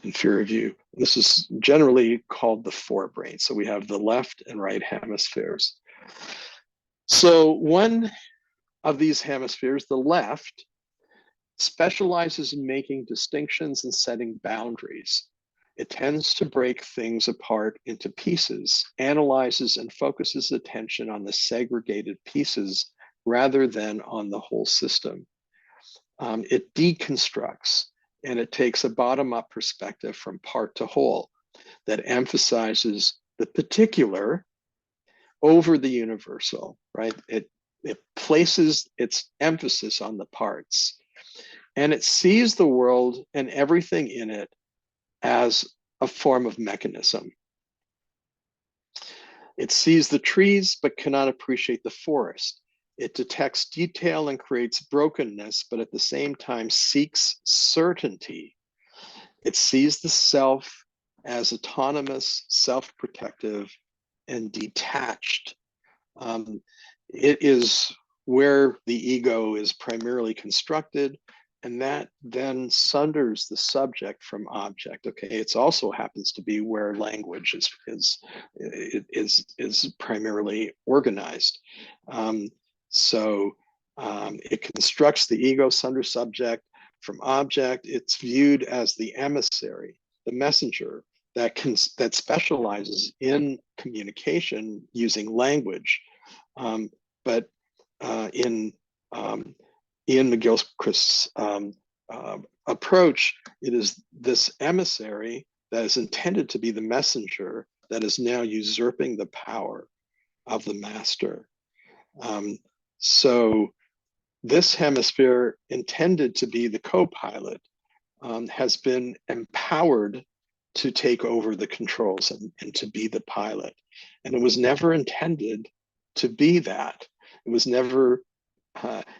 inferior view. This is generally called the forebrain. So we have the left and right hemispheres. So one of these hemispheres, the left, specializes in making distinctions and setting boundaries. It tends to break things apart into pieces, analyzes and focuses attention on the segregated pieces rather than on the whole system. It deconstructs, and it takes a bottom-up perspective from part to whole that emphasizes the particular over the universal, right? It places its emphasis on the parts, and it sees the world and everything in it as a form of mechanism. It sees the trees but cannot appreciate the forest. It detects detail and creates brokenness, but at the same time seeks certainty. It sees the self as autonomous, self-protective, and detached. It is where the ego is primarily constructed, and that then sunders the subject from object. Okay, it also happens to be where language is primarily organized. It constructs the ego, sunders subject from object. It's viewed as the emissary, the messenger that specializes in communication using language. But in Iain McGilchrist's approach, it is this emissary that is intended to be the messenger that is now usurping the power of the master. So this hemisphere, intended to be the co-pilot, has been empowered to take over the controls and to be the pilot. And it was never intended to be that. It was never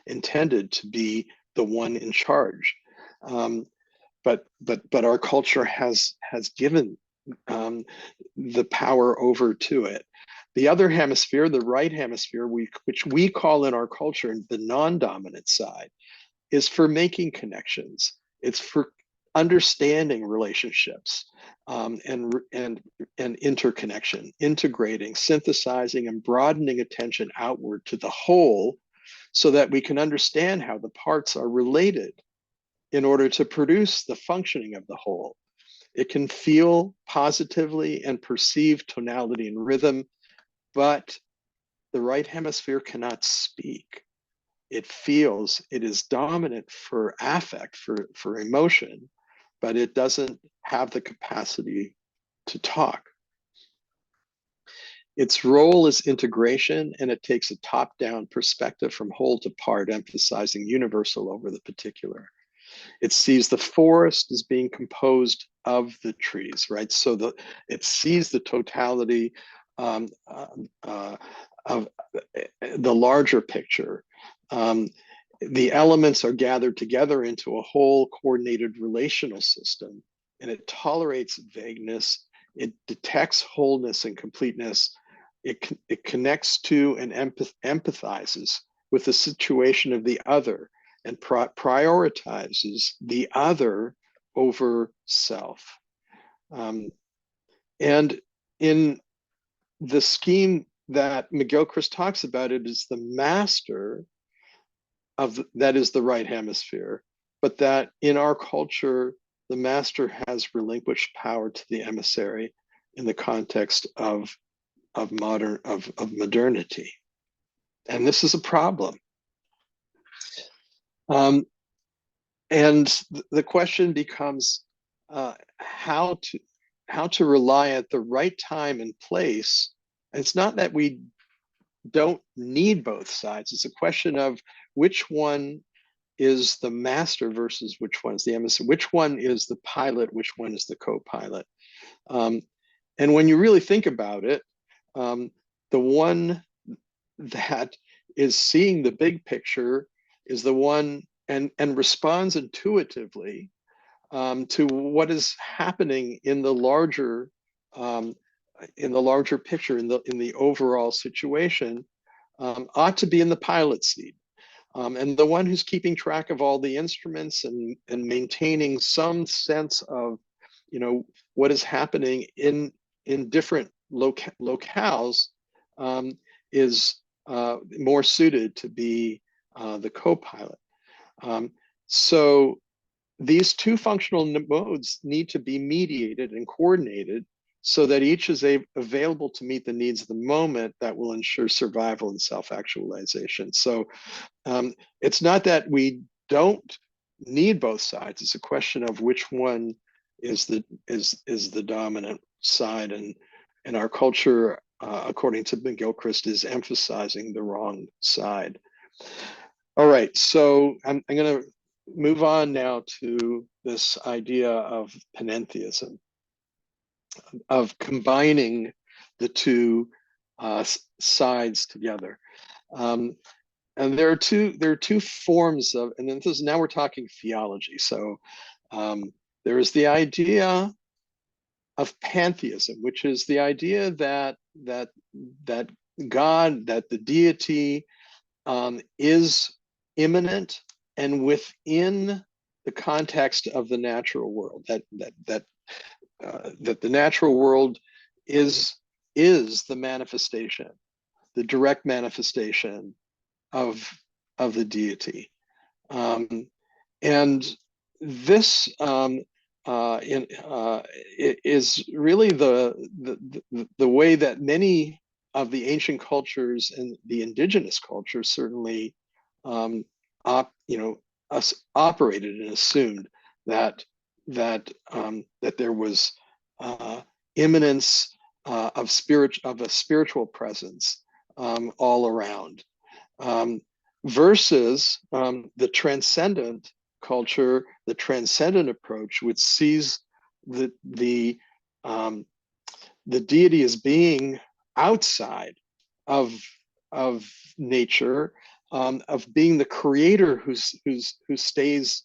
intended to be the one in charge. But our culture has given the power over to it. The other hemisphere, the right hemisphere, which we call in our culture the non-dominant side, is for making connections. It's for understanding relationships and interconnection, integrating, synthesizing, and broadening attention outward to the whole, so that we can understand how the parts are related in order to produce the functioning of the whole. It can feel positively and perceive tonality and rhythm, but the right hemisphere cannot speak. It feels, it is dominant for affect, for emotion, but it doesn't have the capacity to talk. Its role is integration, and it takes a top-down perspective from whole to part, emphasizing universal over the particular. It sees the forest as being composed of the trees, right? So it sees the totality of the larger picture. The elements are gathered together into a whole coordinated relational system, and it tolerates vagueness. It detects wholeness and completeness. It connects to and empathizes with the situation of the other, and prioritizes the other over self. And in the scheme that McGilchrist talks about, it is the master that is the right hemisphere, but that in our culture, the master has relinquished power to the emissary in the context of modernity. And this is a problem. And the question becomes how to rely at the right time and place. It's not that we don't need both sides. It's a question of which one is the master versus which one is the emissary, which one is the pilot, which one is the co-pilot. And when you really think about it, the one that is seeing the big picture the one and responds intuitively to what is happening in the larger picture, in the overall situation, ought to be in the pilot seat. And the one who's keeping track of all the instruments and maintaining some sense of, what is happening in different locales is more suited to be the co-pilot. So these two functional modes need to be mediated and coordinated so that each is available to meet the needs of the moment that will ensure survival and self-actualization. So it's not that we don't need both sides. It's a question of which one is the dominant side, and our culture, according to McGilchrist, is emphasizing the wrong side. All right, so I'm going to move on now to this idea of panentheism, of combining the two sides together. And there are two forms of, and then now we're talking theology. So there is the idea of pantheism, which is the idea that God, that the deity is immanent and within the context of the natural world. That the natural world is the manifestation, the direct manifestation of the deity, and this is really the way that many of the ancient cultures and the indigenous cultures certainly operated and assumed that there was immanence of a spiritual presence all around, versus the transcendent culture, the transcendent approach, which sees the deity as being outside of nature, of being the creator who stays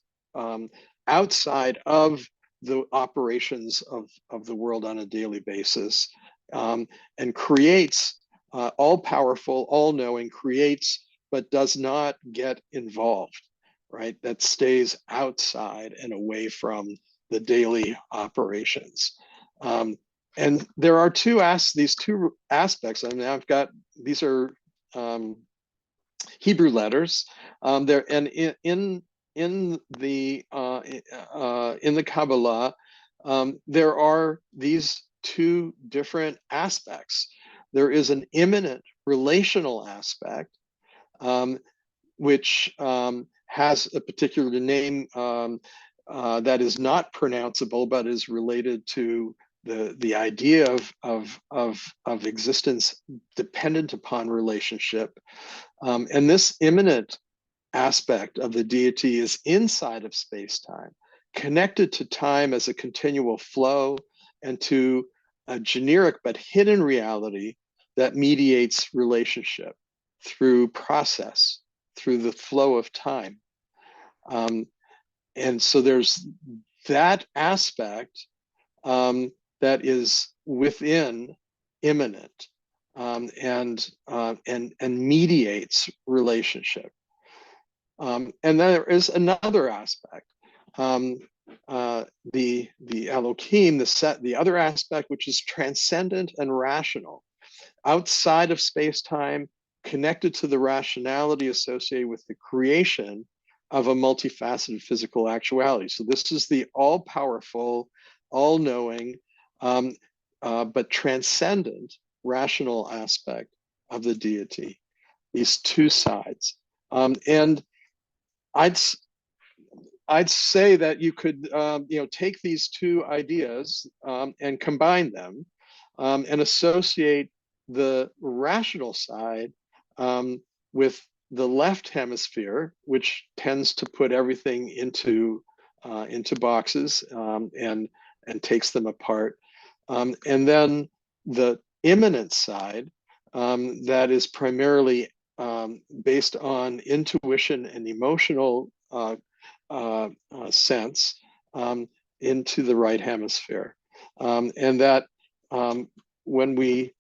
outside of the operations of the world on a daily basis, and creates, all powerful, all knowing, creates but does not get involved, right? That stays outside and away from the daily operations. And there are these two aspects. I mean, these are Hebrew letters. There, and in the Kabbalah, there are these two different aspects. There is an immanent relational aspect, which has a particular name that is not pronounceable, but is related to the idea of existence dependent upon relationship. And this immanent aspect of the deity is inside of space-time, connected to time as a continual flow, and to a generic but hidden reality that mediates relationship through process, through the flow of time. And so there's that aspect that is within immanent, and mediates relationship. And then there is another aspect, the Elohim, the other aspect, which is transcendent and rational, outside of space-time, connected to the rationality associated with the creation of a multifaceted physical actuality. So this is the all-powerful, all-knowing, but transcendent rational aspect of the deity. These two sides, and I'd say that you could take these two ideas and combine them, and associate the rational side with the left hemisphere, which tends to put everything into boxes, and takes them apart, and then the immanent side, that is primarily based on intuition and emotional sense into the right hemisphere. And that when we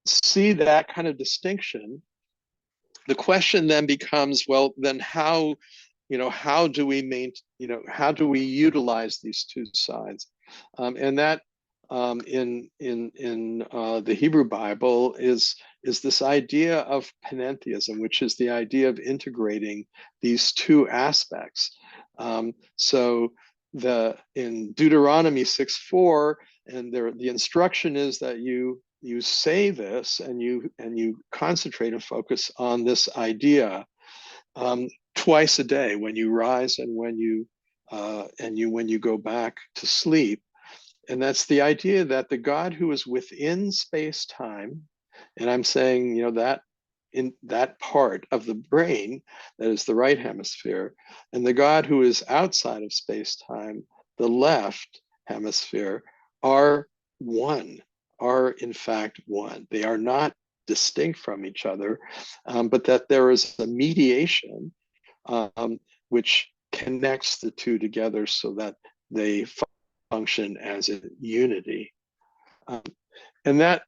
see that kind of distinction, the question then becomes, well, then how do we how do we utilize these two sides? And that in the Hebrew Bible is this idea of panentheism, which is the idea of integrating these two aspects. So in Deuteronomy 6:4, and the instruction is that you say this and you concentrate and focus on this idea twice a day, when you rise and when you go back to sleep. And that's the idea that the God who is within space-time, and I'm saying, that in that part of the brain that is the right hemisphere, and the God who is outside of space-time, the left hemisphere, are one, are in fact one. They are not distinct from each other, but that there is a mediation which connects the two together so that they function as a unity. And that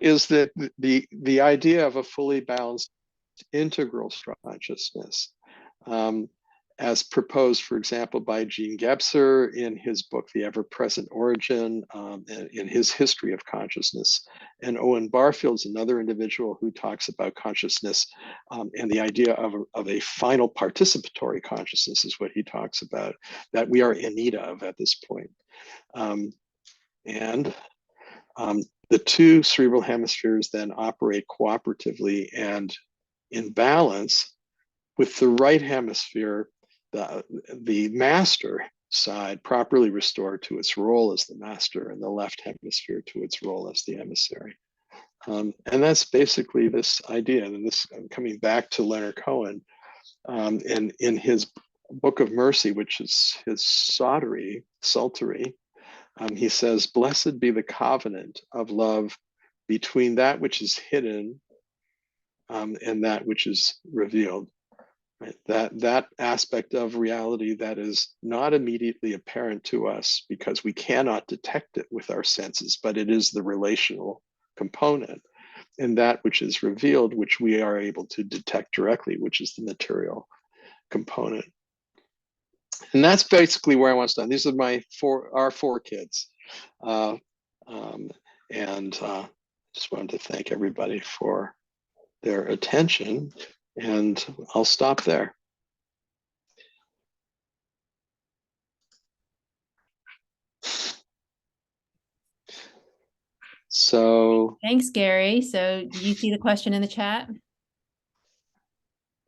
is the idea of a fully balanced integral consciousness, as proposed, for example, by Jean Gebser in his book, The Ever-Present Origin, in his History of Consciousness. And Owen Barfield's another individual who talks about consciousness, and the idea of a final participatory consciousness is what he talks about, that we are in need of at this point. The two cerebral hemispheres then operate cooperatively and in balance, with the right hemisphere, the master side, properly restored to its role as the master, and the left hemisphere to its role as the emissary. And that's basically this idea. And this, coming back to Leonard Cohen, in his Book of Mercy, which is his Psaltery, he says, "Blessed be the covenant of love between that which is hidden and that which is revealed." Right? That aspect of reality that is not immediately apparent to us because we cannot detect it with our senses, but it is the relational component, and that which is revealed, which we are able to detect directly, which is the material component. And that's basically where I want to start. These are our four kids. Just wanted to thank everybody for their attention, and I'll stop there. So Thanks, Gary. So do you see the question in the chat?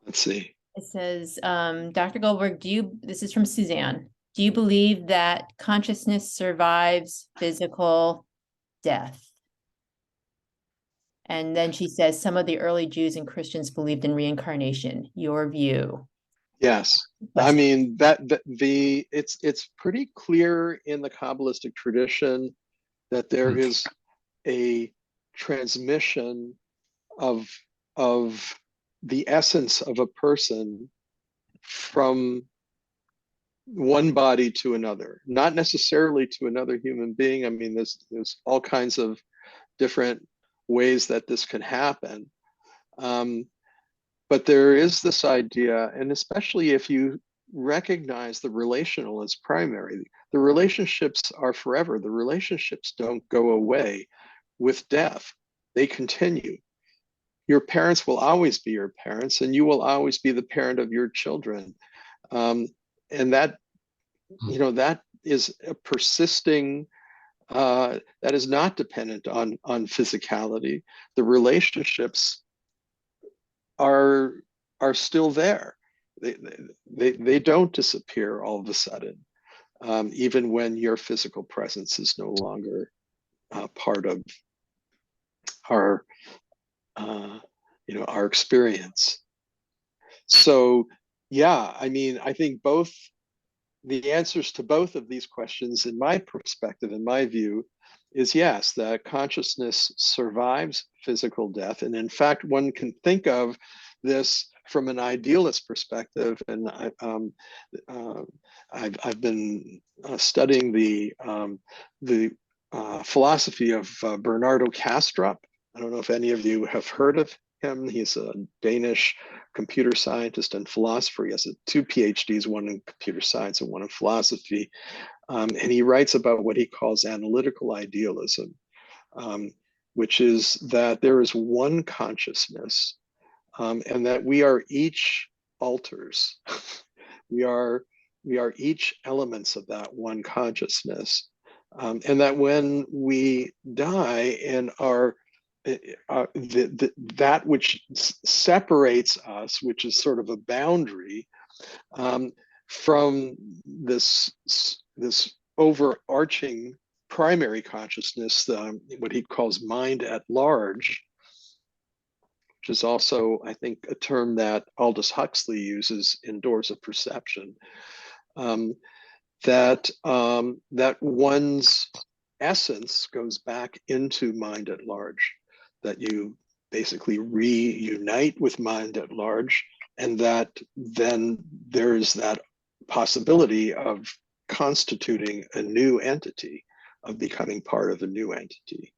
let's see. It says, Dr. Goldberg, this is from Suzanne. Do you believe that consciousness survives physical death? And then she says, some of the early Jews and Christians believed in reincarnation. Your view? Yes. I mean, it's pretty clear in the Kabbalistic tradition that there is a transmission of the essence of a person from one body to another, not necessarily to another human being. I mean, there's all kinds of different ways that this can happen. But there is this idea, and especially if you recognize the relational as primary, the relationships are forever. The relationships don't go away with death. They continue. Your parents will always be your parents, and you will always be the parent of your children. And that, that is a persisting, that is not dependent on physicality. The relationships are still there. They don't disappear all of a sudden, even when your physical presence is no longer part of our our experience. So yeah, I mean, I think both the answers to both of these questions, in my perspective, in my view, is yes, that consciousness survives physical death. And in fact, one can think of this from an idealist perspective, and I've been studying the philosophy of Bernardo Kastrup. I don't know if any of you have heard of him. He's a Danish computer scientist and philosopher. He has two PhDs, one in computer science and one in philosophy. And he writes about what he calls analytical idealism, which is that there is one consciousness, and that we are each alters. we are each elements of that one consciousness, and that when we die and are that which separates us, which is sort of a boundary, from this overarching primary consciousness, what he calls mind at large, which is also, I think, a term that Aldous Huxley uses in Doors of Perception, that one's essence goes back into mind at large, that you basically reunite with mind at large, and that then there's that possibility of constituting a new entity, of becoming part of a new entity.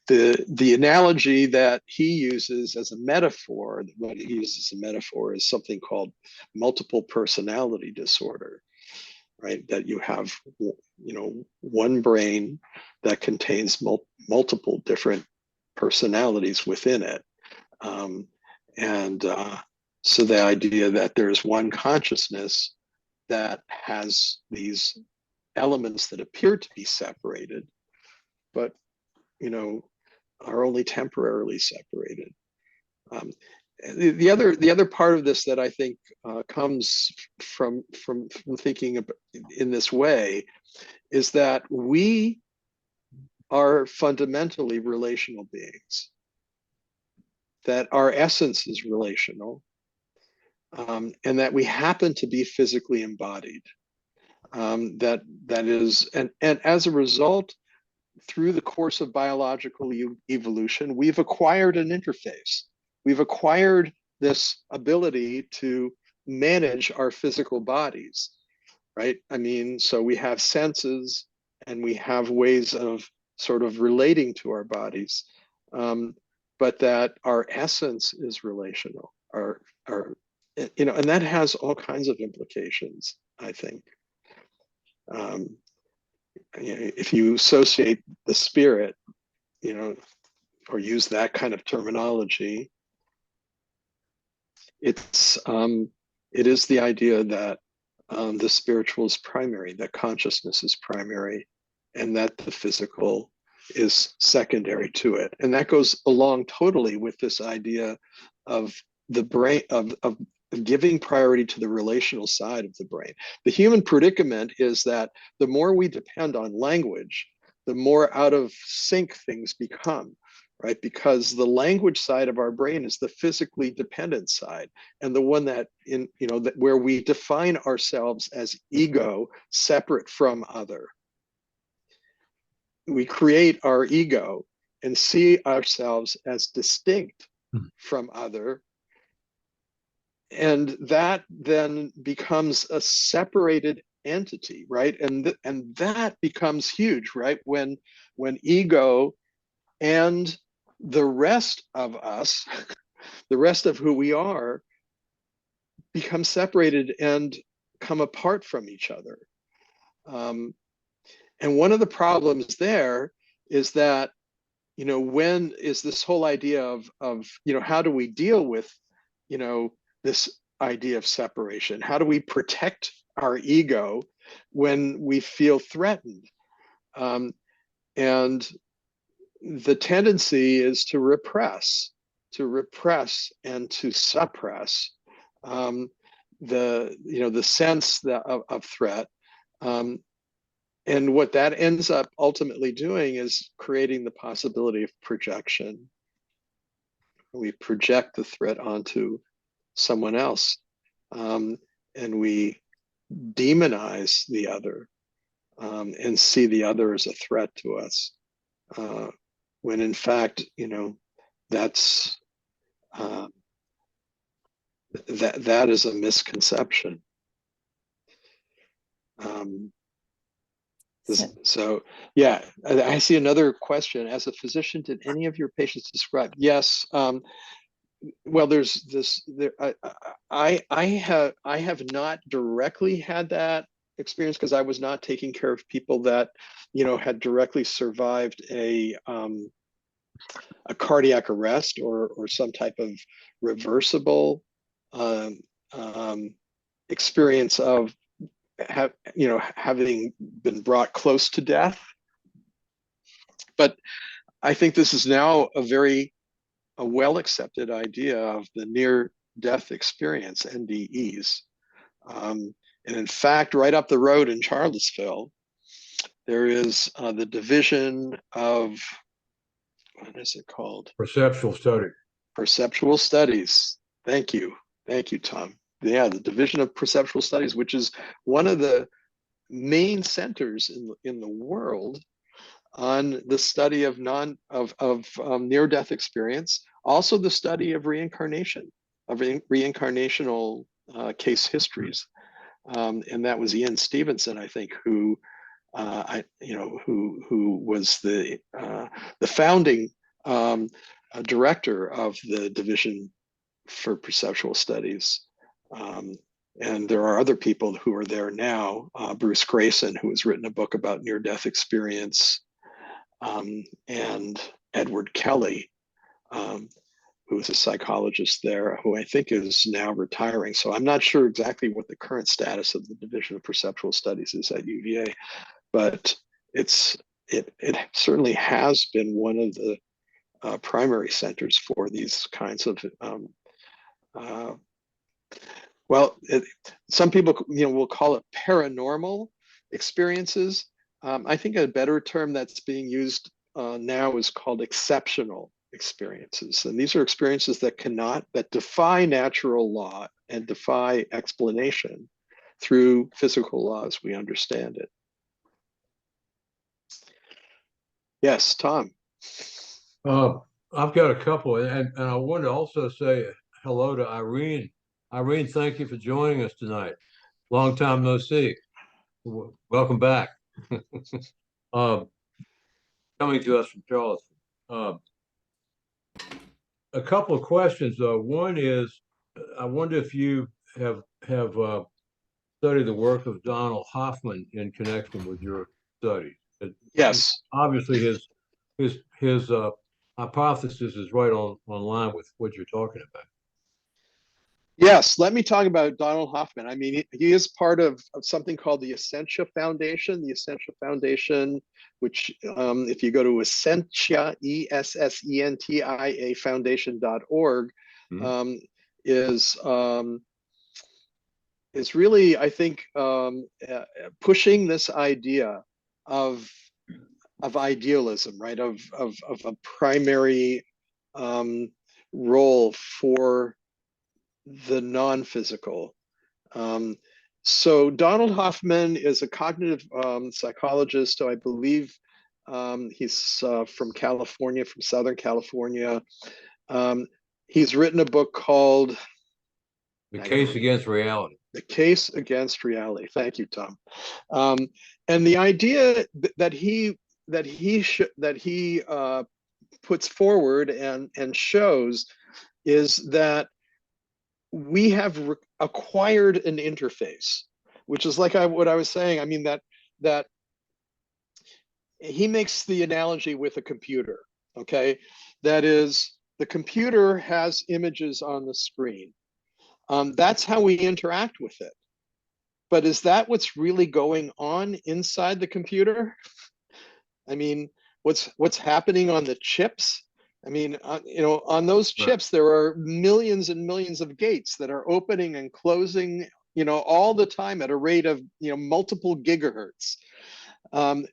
The analogy that he uses as a metaphor, what he uses as a metaphor, is something called multiple personality disorder, right? That you have, one brain that contains multiple different personalities within it, so the idea that there's one consciousness that has these elements that appear to be separated, but are only temporarily separated. The other part of this that I think comes from thinking in this way is that we are fundamentally relational beings, that our essence is relational, and that we happen to be physically embodied. That is, and as a result, through the course of biological evolution, we've acquired an interface. We've acquired this ability to manage our physical bodies, right? I mean, so we have senses and we have ways of sort of relating to our bodies, but that our essence is relational. And that has all kinds of implications, I think. If you associate the spirit, or use that kind of terminology, it is the idea that the spiritual is primary, that consciousness is primary, and that the physical is secondary to it. And that goes along totally with this idea of the brain, of giving priority to the relational side of the brain. The human predicament is that the more we depend on language, the more out of sync things become, right? Because the language side of our brain is the physically dependent side, and the one that where we define ourselves as ego, separate from other. We create our ego and see ourselves as distinct from other. And that then becomes a separated entity, right? And that becomes huge, right? When ego and the rest of us, the rest of who we are, become separated and come apart from each other. And one of the problems there is that, when is this whole idea of how do we deal with, this idea of separation? How do we protect our ego when we feel threatened? And the tendency is to repress and to suppress the sense of threat. And what that ends up ultimately doing is creating the possibility of projection. We project the threat onto someone else, and we demonize the other, and see the other as a threat to us, when in fact, that's that is a misconception. So yeah, I see another question. As a physician, did any of your patients describe? Yes. Well, there's this. I have not directly had that experience because I was not taking care of people that, had directly survived a cardiac arrest or some type of reversible experience of having been brought close to death. But I think this is now a well accepted idea of the near death experience, NDEs. And in fact, right up the road in Charlottesville, there is the division of, what is it called? Perceptual study. Perceptual studies. Thank you, Tom. Yeah, the division of perceptual studies, which is one of the main centers in the world on the study of near-death experience, also the study of reincarnation, of reincarnational case histories, and that was Iain Stevenson, I think, who was the founding director of the division for perceptual studies. And there are other people who are there now. Bruce Grayson, who has written a book about near-death experience, and Edward Kelly, who is a psychologist there, who I think is now retiring. So I'm not sure exactly what the current status of the Division of Perceptual Studies is at UVA, but it certainly has been one of the primary centers for these kinds of some people will call it paranormal experiences. I think a better term that's being used now is called exceptional experiences. And these are experiences that defy natural law and defy explanation through physical law as we understand it. Yes, Tom. I've got a couple, and I want to also say hello to Irene. Irene, thank you for joining us tonight. Long time no see. Welcome back. Coming to us from Charlottesville. A couple of questions. One is, I wonder if you have studied the work of Donald Hoffman in connection with your study. Yes. Obviously, his hypothesis is right on line with what you're talking about. Yes, let me talk about Donald Hoffman. I mean, he is part of something called the Essentia Foundation. The Essentia Foundation, which if you go to Essentia, ESSENTIA foundation.org, is really, I think, pushing this idea of idealism, right? Of a primary role for the non-physical. So Donald Hoffman is a cognitive psychologist. So I believe he's from California, from Southern California. He's written a book called The Case Against Reality. The Case Against Reality. Thank you, Tom. And the idea that he puts forward and shows is that we have acquired an interface, which is like what I was saying. I mean, that he makes the analogy with a computer, okay? That is, the computer has images on the screen. That's how we interact with it. But is that what's really going on inside the computer? I mean, what's happening on the chips? I mean, on those chips, there are millions and millions of gates that are opening and closing, all the time at a rate of, multiple gigahertz.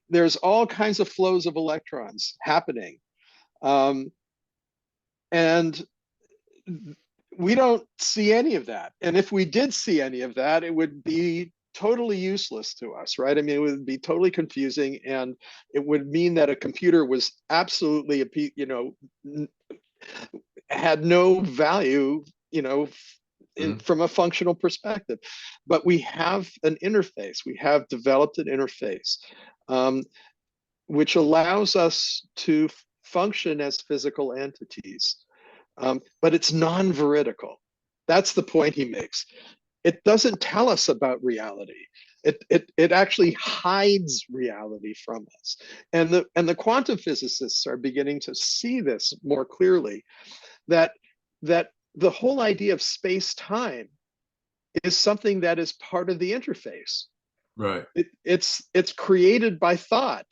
There's all kinds of flows of electrons happening. And we don't see any of that. And if we did see any of that, it would be totally useless to us, right? I mean, it would be totally confusing, and it would mean that a computer was absolutely, had no value, from a functional perspective. But we have an interface. We have developed an interface, which allows us to function as physical entities. But it's non-veridical. That's the point he makes. It doesn't tell us about reality. It actually hides reality from us. And the quantum physicists are beginning to see this more clearly, that the whole idea of space-time is something that is part of the interface. Right. It's created by thought.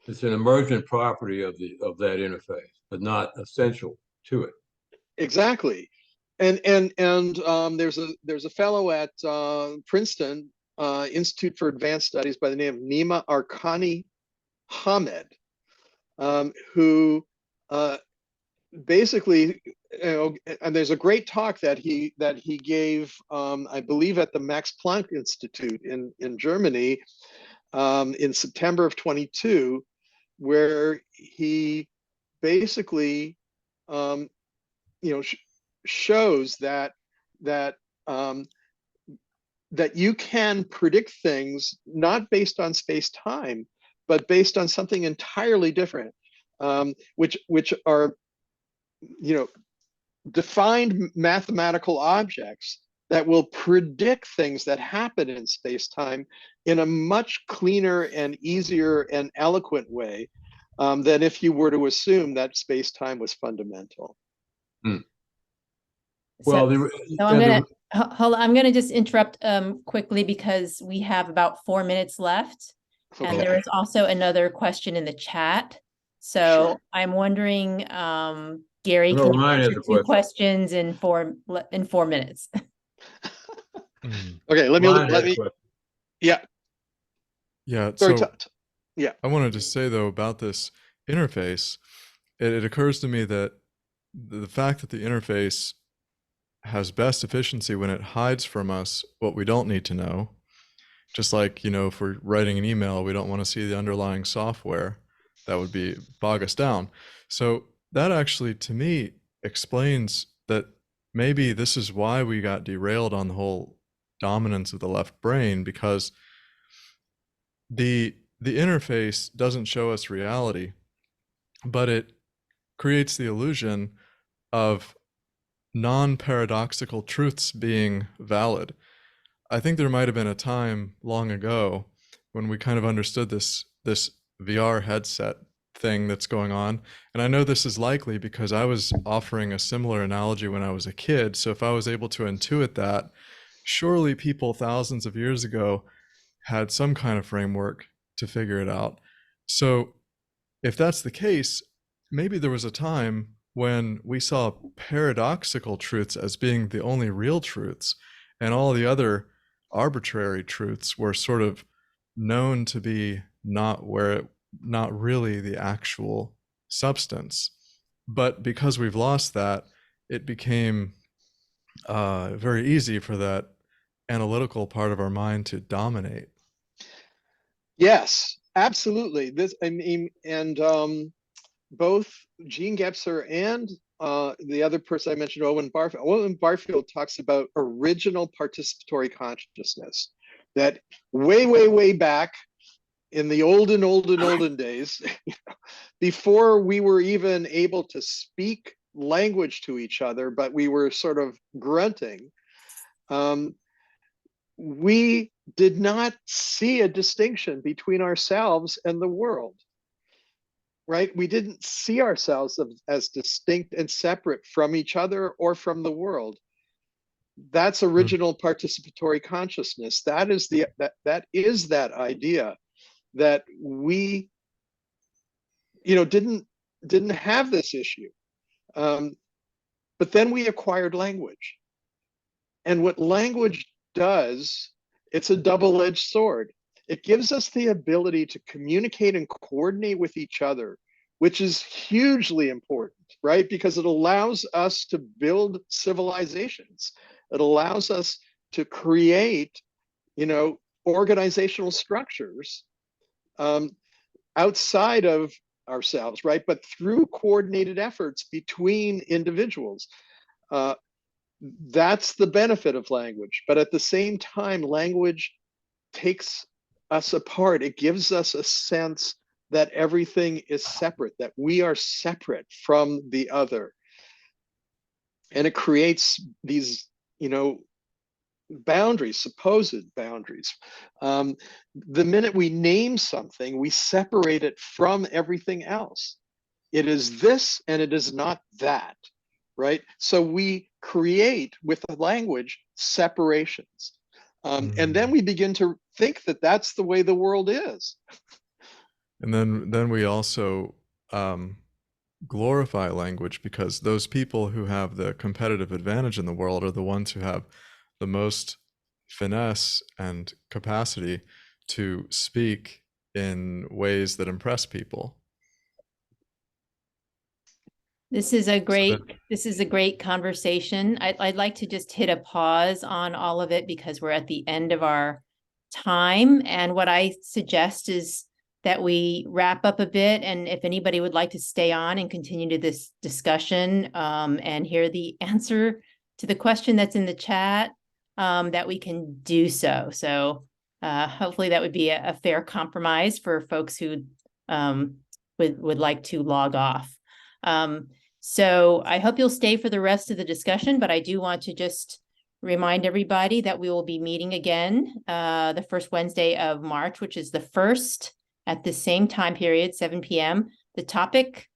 It's an emergent property of that interface, but not essential to it. Exactly. And there's a fellow at Princeton Institute for Advanced Studies by the name of Nima Arkani Hamed, who basically, and there's a great talk that he gave, I believe, at the Max Planck Institute in Germany in September of 22, where he basically shows that you can predict things not based on space-time, but based on something entirely different, which are defined mathematical objects that will predict things that happen in space-time in a much cleaner and easier and eloquent way than if you were to assume that space-time was fundamental. Well, I'm gonna just interrupt quickly because we have about 4 minutes left, and there is also another question in the chat. So Sure. I'm wondering, Gary, can you answer 2 questions in 4 minutes? Okay, let me. Yeah. Yeah. Sorry, So yeah. I wanted to say though about this interface, it occurs to me that the fact that the interface has best efficiency when it hides from us what we don't need to know. Just like, if we're writing an email, we don't want to see the underlying software. That would bog us down. So that actually, to me, explains that maybe this is why we got derailed on the whole dominance of the left brain, because the interface doesn't show us reality, but it creates the illusion of non-paradoxical truths being valid. I think there might have been a time long ago when we kind of understood this VR headset thing that's going on. And I know this is likely because I was offering a similar analogy when I was a kid. So if I was able to intuit that, surely people thousands of years ago had some kind of framework to figure it out. So if that's the case, maybe there was a time when we saw paradoxical truths as being the only real truths, and all the other arbitrary truths were sort of known to be not really the actual substance. But because we've lost that, it became very easy for that analytical part of our mind to dominate. Yes, absolutely. Both Gene Gebser and the other person I mentioned, Owen Barfield. Owen Barfield talks about original participatory consciousness, that way back in the olden days, before we were even able to speak language to each other, but we were sort of grunting, we did not see a distinction between ourselves and the world. Right? We didn't see ourselves as distinct and separate from each other or from the world. That's original participatory consciousness. That is that idea that we, didn't have this issue. But then we acquired language. And what language does, it's a double-edged sword. It gives us the ability to communicate and coordinate with each other, which is hugely important, right? Because it allows us to build civilizations. It allows us to create, organizational structures outside of ourselves, right? But through coordinated efforts between individuals. that's the benefit of language. But at the same time, language takes us apart. It gives us a sense that everything is separate, that we are separate from the other. And it creates these, boundaries, supposed boundaries. The minute we name something, we separate it from everything else. It is this and it is not that, right? So we create with the language separations. And then we begin to think that that's the way the world is. And then we also glorify language, because those people who have the competitive advantage in the world are the ones who have the most finesse and capacity to speak in ways that impress people. This is a great conversation. I'd like to just hit a pause on all of it because we're at the end of our time. And what I suggest is that we wrap up a bit. And if anybody would like to stay on and continue to this discussion and hear the answer to the question that's in the chat, that we can do so. So hopefully that would be a fair compromise for folks who would like to log off. So I hope you'll stay for the rest of the discussion, but I do want to just remind everybody that we will be meeting again the first Wednesday of March, which is the 1st at the same time period, 7 p.m. The topic,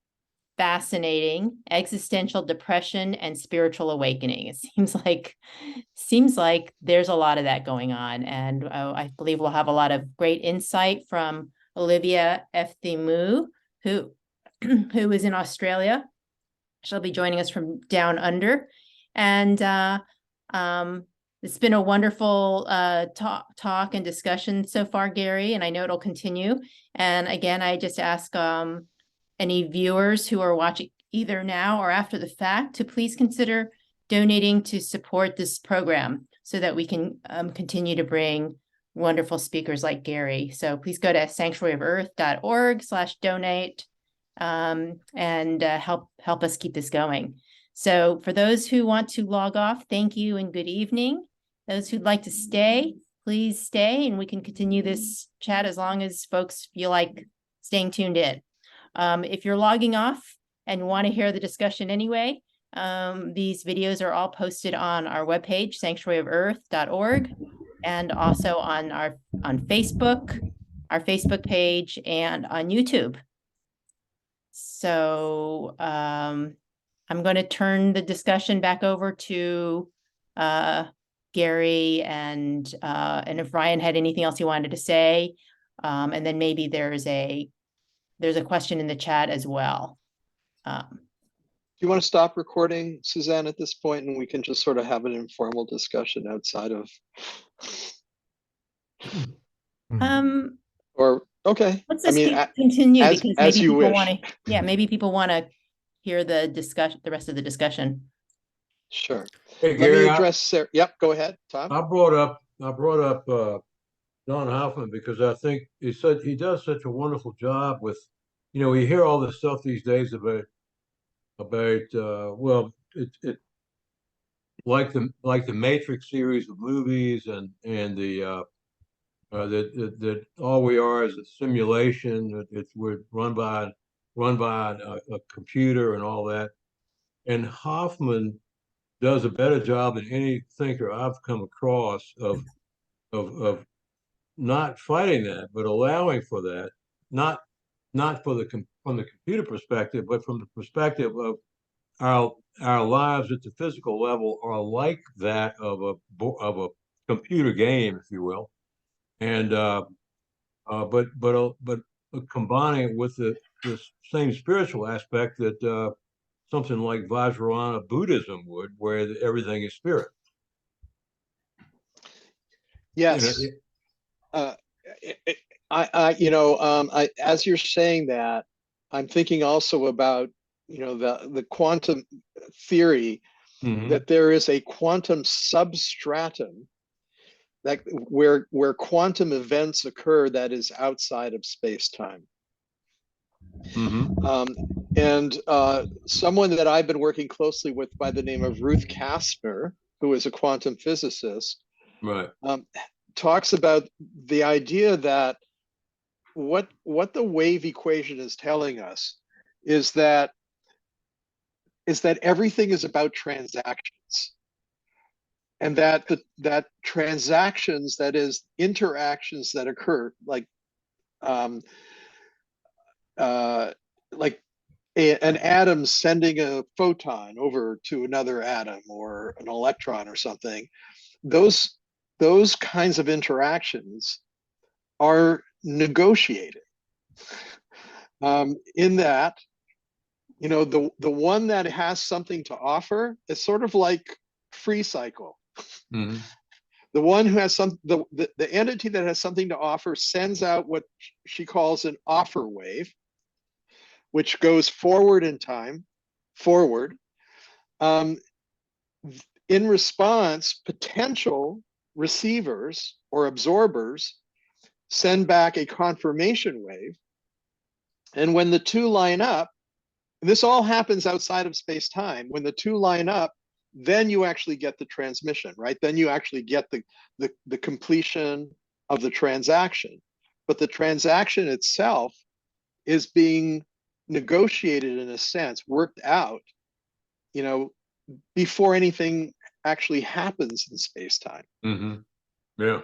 fascinating, existential depression and spiritual awakening. It seems like there's a lot of that going on. And I believe we'll have a lot of great insight from Olivia Efthimou, who is in Australia. She'll be joining us from down under. And it's been a wonderful talk and discussion so far, Gary, and I know it'll continue. And again, I just ask any viewers who are watching either now or after the fact to please consider donating to support this program so that we can continue to bring wonderful speakers like Gary. So please go to sanctuaryoferarth.org/donate. And help us keep this going. So for those who want to log off, thank you and good evening. Those who'd like to stay, please stay, and we can continue this chat as long as folks feel like staying tuned in. If you're logging off and want to hear the discussion anyway, these videos are all posted on our webpage, sanctuaryoferarth.org, and also on Facebook, our Facebook page, and on YouTube. So I'm going to turn the discussion back over to Gary, and if Ryan had anything else he wanted to say, and then maybe there's a question in the chat as well. Do you want to stop recording, Suzanne, at this point, and we can just sort of have an informal discussion outside of? Or okay. Let's just continue because maybe people want to. Yeah, maybe people want to hear the rest of the discussion. Sure. Hey, Gary, let me address Sarah. Yep, go ahead, Tom. I brought up Don Hoffman because I think he does such a wonderful job with, we hear all this stuff these days about well, it like the Matrix series of movies and the that all we are is a simulation. We're run by a computer and all that. And Hoffman does a better job than any thinker I've come across of not fighting that, but allowing for that. Not from the computer perspective, but from the perspective of our lives at the physical level are like that of a computer game, if you will. And but combining it with the same spiritual aspect that something like Vajrayana Buddhism would, where everything is spirit. Yes, as you're saying that, I'm thinking also about the quantum theory, that there is a quantum substratum that where quantum events occur that is outside of space-time. And someone that I've been working closely with by the name of Ruth Kastner, who is a quantum physicist, Right. talks about the idea that what the wave equation is telling us is that everything is about transactions, and that that transactions, that is interactions that occur, like um, like an atom sending a photon over to another atom, or an electron or something, those kinds of interactions are negotiated. In that, the one that has something to offer is sort of like free cycle. The one who has the entity that has something to offer sends out what she calls an offer wave, which goes forward in time, forward. In response, potential receivers or absorbers send back a confirmation wave. And when the two line up, and this all happens outside of space-time, when the two line up, then you actually get the transmission, right? Then you actually get the completion of the transaction. But the transaction itself is being negotiated, in a sense, worked out, before anything actually happens in space-time. Yeah.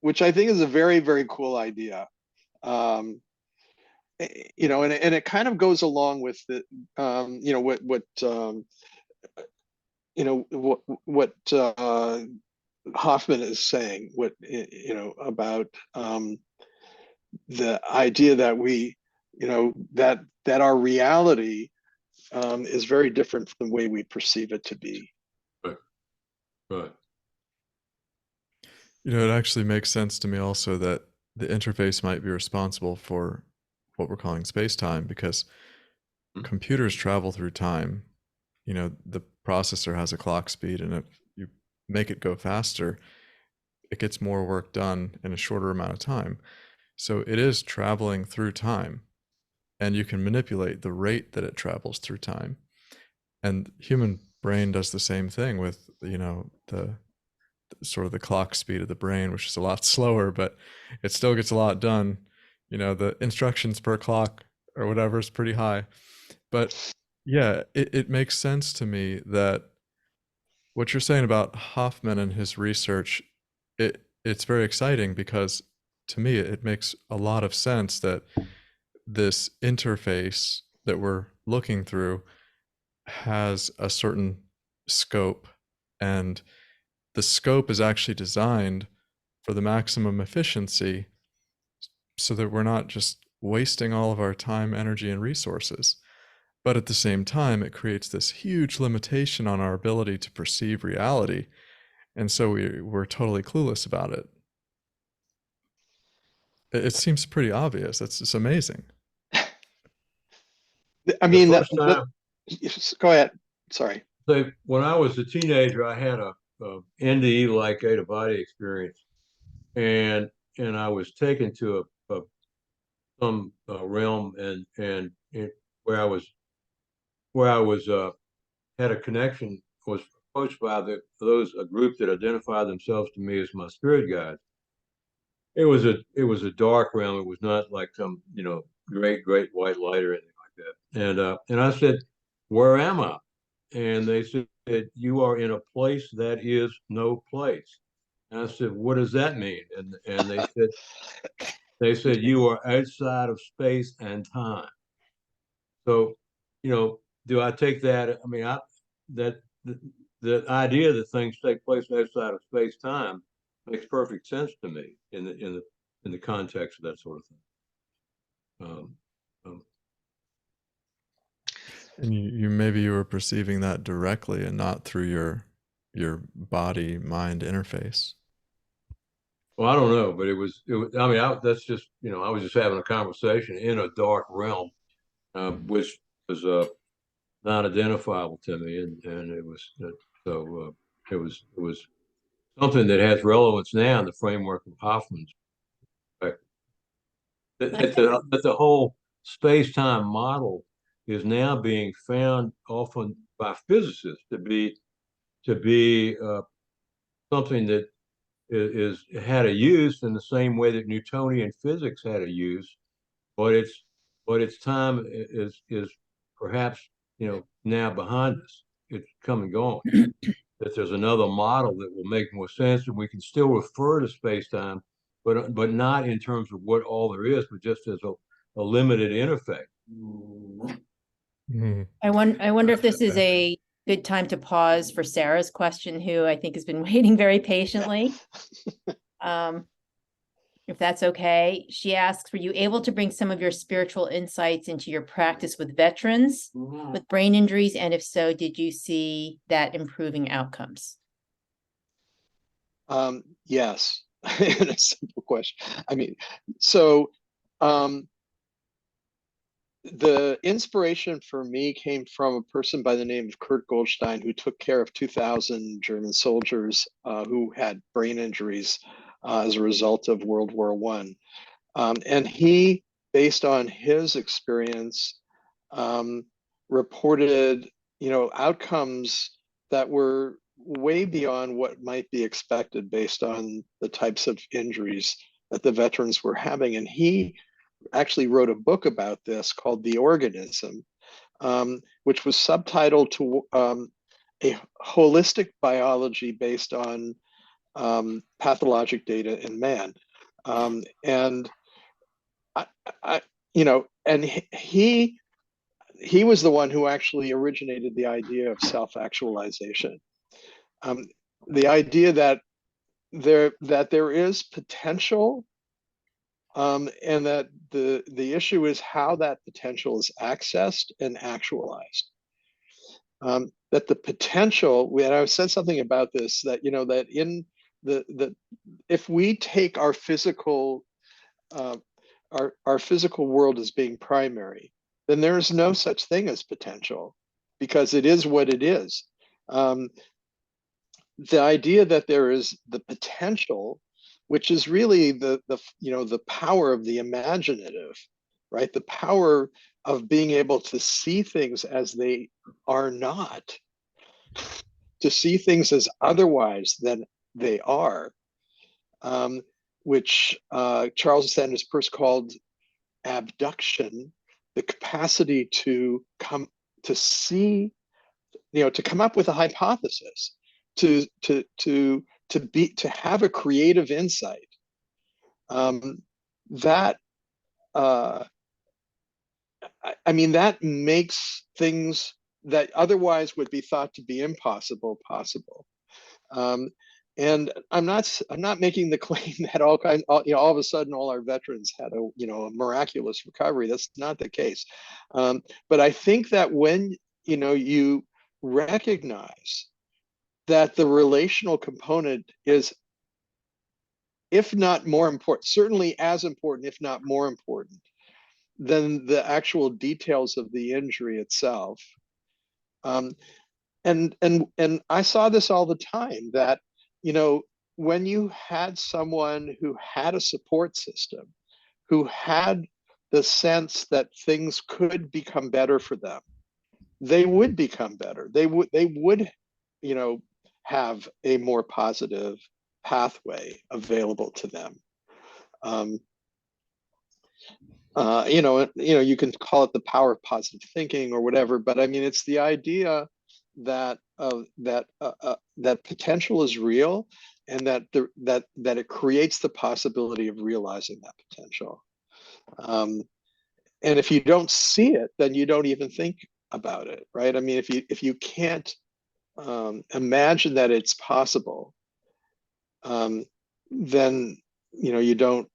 Which I think is a very, very cool idea. And it kind of goes along with the, what Hoffman is saying, about the idea that we, that our reality is very different from the way we perceive it to be. Right. It actually makes sense to me also that the interface might be responsible for what we're calling space-time, because computers travel through time. The processor has a clock speed, and if you make it go faster, it gets more work done in a shorter amount of time. So it is traveling through time, and you can manipulate the rate that it travels through time. And human brain does the same thing with, the sort of the clock speed of the brain, which is a lot slower, but it still gets a lot done. The instructions per clock or whatever is pretty high. But yeah, it makes sense to me that what you're saying about Hoffman and his research, it's very exciting, because to me it makes a lot of sense that this interface that we're looking through has a certain scope, and the scope is actually designed for the maximum efficiency, so that we're not just wasting all of our time, energy, and resources. But at the same time, it creates this huge limitation on our ability to perceive reality. And so we're totally clueless about it. It seems pretty obvious. It's amazing. I mean, go ahead. Sorry. When I was a teenager, I had a NDE-like out-of-body experience, and I was taken to some realm, and where I was had a connection, was approached by a group that identified themselves to me as my spirit guides. It was a dark realm. It was not like some great white light or anything like that. And I said, "Where am I?" And they said, "You are in a place that is no place." And I said, "What does that mean?" And they said, "You are outside of space and time." So, do I take that? I mean, the idea that things take place outside of space time makes perfect sense to me in the context of that sort of thing. And you were perceiving that directly and not through your body mind interface. Well, I don't know, but it was. I mean, that's just I was just having a conversation in a dark realm, which was not identifiable to me, and it was so it was something that has relevance now in the framework of Hoffman's. that the whole space-time model is now being found often by physicists to be something that is had a use in the same way that Newtonian physics had a use, but its time is perhaps now behind us. It's come and gone. That there's another model that will make more sense, and we can still refer to space-time, but not in terms of what all there is, but just as a limited interface. Mhm. I wonder if this is a good time to pause for Sarah's question, who I think has been waiting very patiently. If that's okay. She asks, were you able to bring some of your spiritual insights into your practice with veterans with brain injuries? And if so, did you see that improving outcomes? Yes, in a simple question. I mean, so the inspiration for me came from a person by the name of Kurt Goldstein, who took care of 2,000 German soldiers who had brain injuries as a result of World War I. And he, based on his experience, reported, outcomes that were way beyond what might be expected based on the types of injuries that the veterans were having. And he actually wrote a book about this called The Organism, which was subtitled to a holistic biology based on pathologic data in man. And and he was the one who actually originated the idea of self-actualization. The idea that there is potential, and that the issue is how that potential is accessed and actualized. That the potential, and I said something about this, that that in the if we take our physical our physical world as being primary, then there is no such thing as potential, because it is what it is. The idea that there is the potential, which is really the power of the imaginative, right? The power of being able to see things as they are not, to see things as otherwise than they are, which Charles Sanders Peirce called abduction, the capacity to see, to come up with a hypothesis, to have a creative insight, that I mean, that makes things that otherwise would be thought to be impossible possible. And I'm not making the claim that all of a sudden all our veterans had a miraculous recovery. That's not the case. But I think that when you recognize that the relational component is, if not more important, certainly as important, if not more important, than the actual details of the injury itself. And I saw this all the time, that when you had someone who had a support system, who had the sense that things could become better for them, they would become better. They would have a more positive pathway available to them. You can call it the power of positive thinking or whatever, but I mean, it's the idea that that potential is real, and that it creates the possibility of realizing that potential. And if you don't see it, then you don't even think about it, right? I mean, if you can't imagine that it's possible, then you don't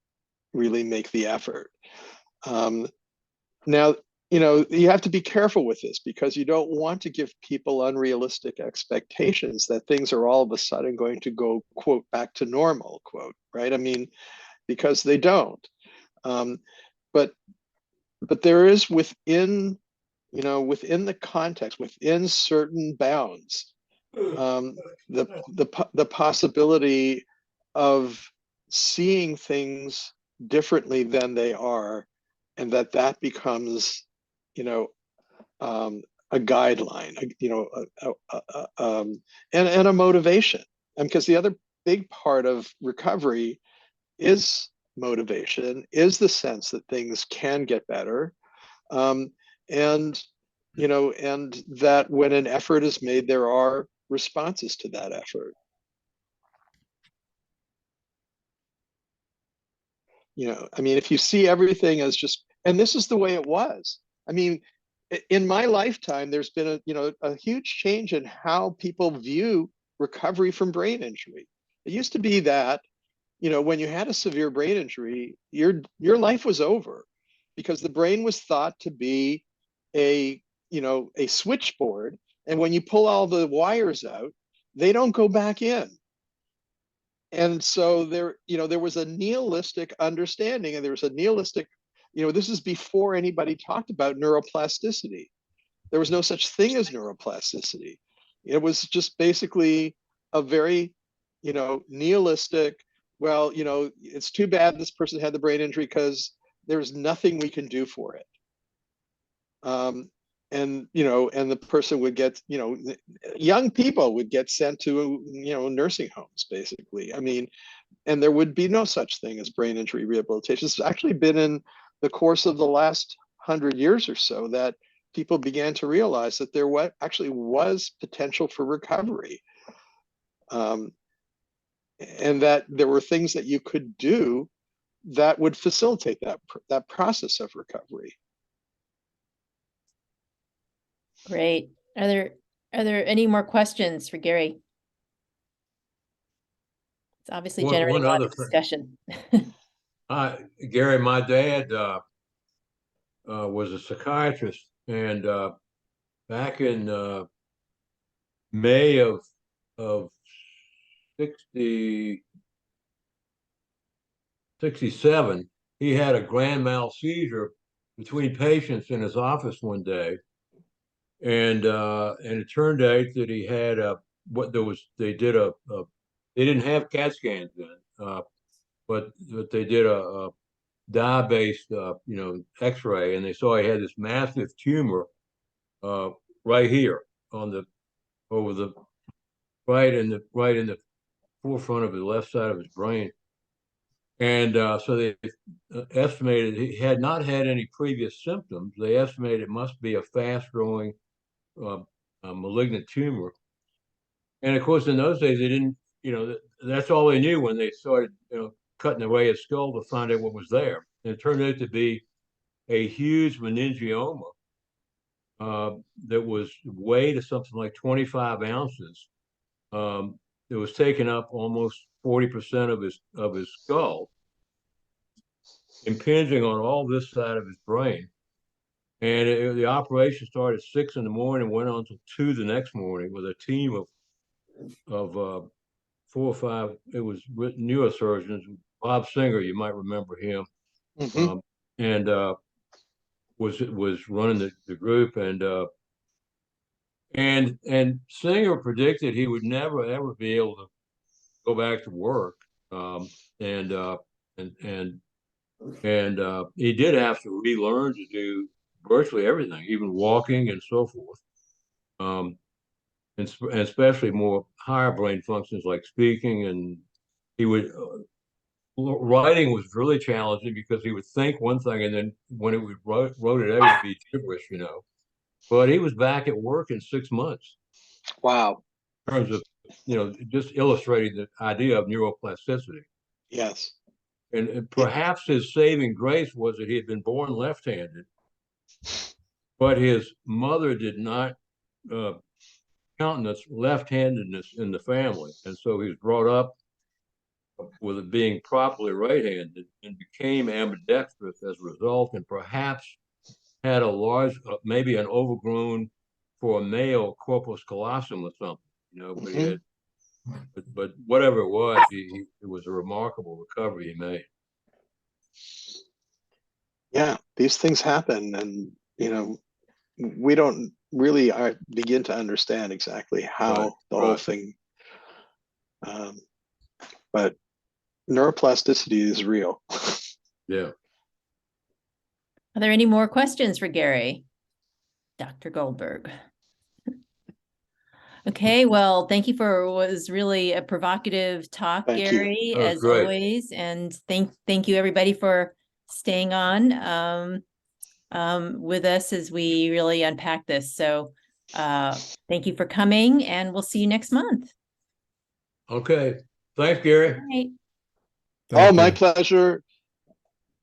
really make the effort. Now, you have to be careful with this, because you don't want to give people unrealistic expectations that things are all of a sudden going to go, quote, back to normal, quote, right? I mean, because they don't. But there is within the context, within certain bounds, the possibility of seeing things differently than they are, and that becomes, a guideline, and a motivation. And because the other big part of recovery is motivation, is the sense that things can get better, and and that when an effort is made, there are responses to that effort. I mean, if you see everything as just, and this is the way it was. I mean, in my lifetime, there's been a huge change in how people view recovery from brain injury. It used to be that, when you had a severe brain injury, your life was over, because the brain was thought to be a switchboard, and when you pull all the wires out, they don't go back in. And so there was a nihilistic understanding, and there was a nihilistic, this is before anybody talked about neuroplasticity. There was no such thing as neuroplasticity. It was just basically a very, nihilistic, well, it's too bad this person had the brain injury because there's nothing we can do for it. And the person would get, young people would get sent to, nursing homes, basically. I mean, and there would be no such thing as brain injury rehabilitation. It's actually been in the course of the last 100 years or so that people began to realize that there actually was potential for recovery, and that there were things that you could do that would facilitate that process of recovery. Great. Are there any more questions for Gary? It's obviously generating a lot of discussion. Gary, my dad was a psychiatrist, and back in May of 67, he had a grand mal seizure between patients in his office one day. And it turned out that he had they didn't have CAT scans then, but they did a dye-based X-ray, and they saw he had this massive tumor right here right in the forefront of the left side of his brain. And so they estimated he had not had any previous symptoms. They estimated it must be a fast-growing a malignant tumor. And of course, in those days, they didn't, that's all they knew when they started, cutting away his skull to find out what was there. And it turned out to be a huge meningioma that was weighed to something like 25 ounces. It was taking up almost 40% of his skull, impinging on all this side of his brain. And the operation started at 6 in the morning, went on till 2 the next morning with a team of 4 or 5. It was neurosurgeons. Bob Singer, you might remember him, and was running the group. And Singer predicted he would never ever be able to go back to work, and he did have to relearn to do virtually everything, even walking and so forth, and especially more higher brain functions like speaking. And he would writing was really challenging because he would think one thing, and then when it wrote it out, it would be gibberish, But he was back at work in 6 months. Wow! In terms of just illustrating the idea of neuroplasticity. Yes. And perhaps his saving grace was that he had been born left-handed, but his mother did not countenance left-handedness in the family. And so he was brought up with it being properly right-handed and became ambidextrous as a result, and perhaps had a large, maybe an overgrown, for a male, corpus callosum or something, but he had, but whatever it was, it was a remarkable recovery he made. Yeah, these things happen, and we don't really begin to understand exactly how the whole thing. But neuroplasticity is real. Yeah. Are there any more questions for Gary? Dr. Goldberg. Okay, well, thank you for what was really a provocative talk, Thank you. Gary, That was as great. always. And thank you everybody for staying on with us as we really unpack this. So thank you for coming, and we'll see you next month. Okay. Thanks, Gary. All right. Thank Oh, my you. pleasure.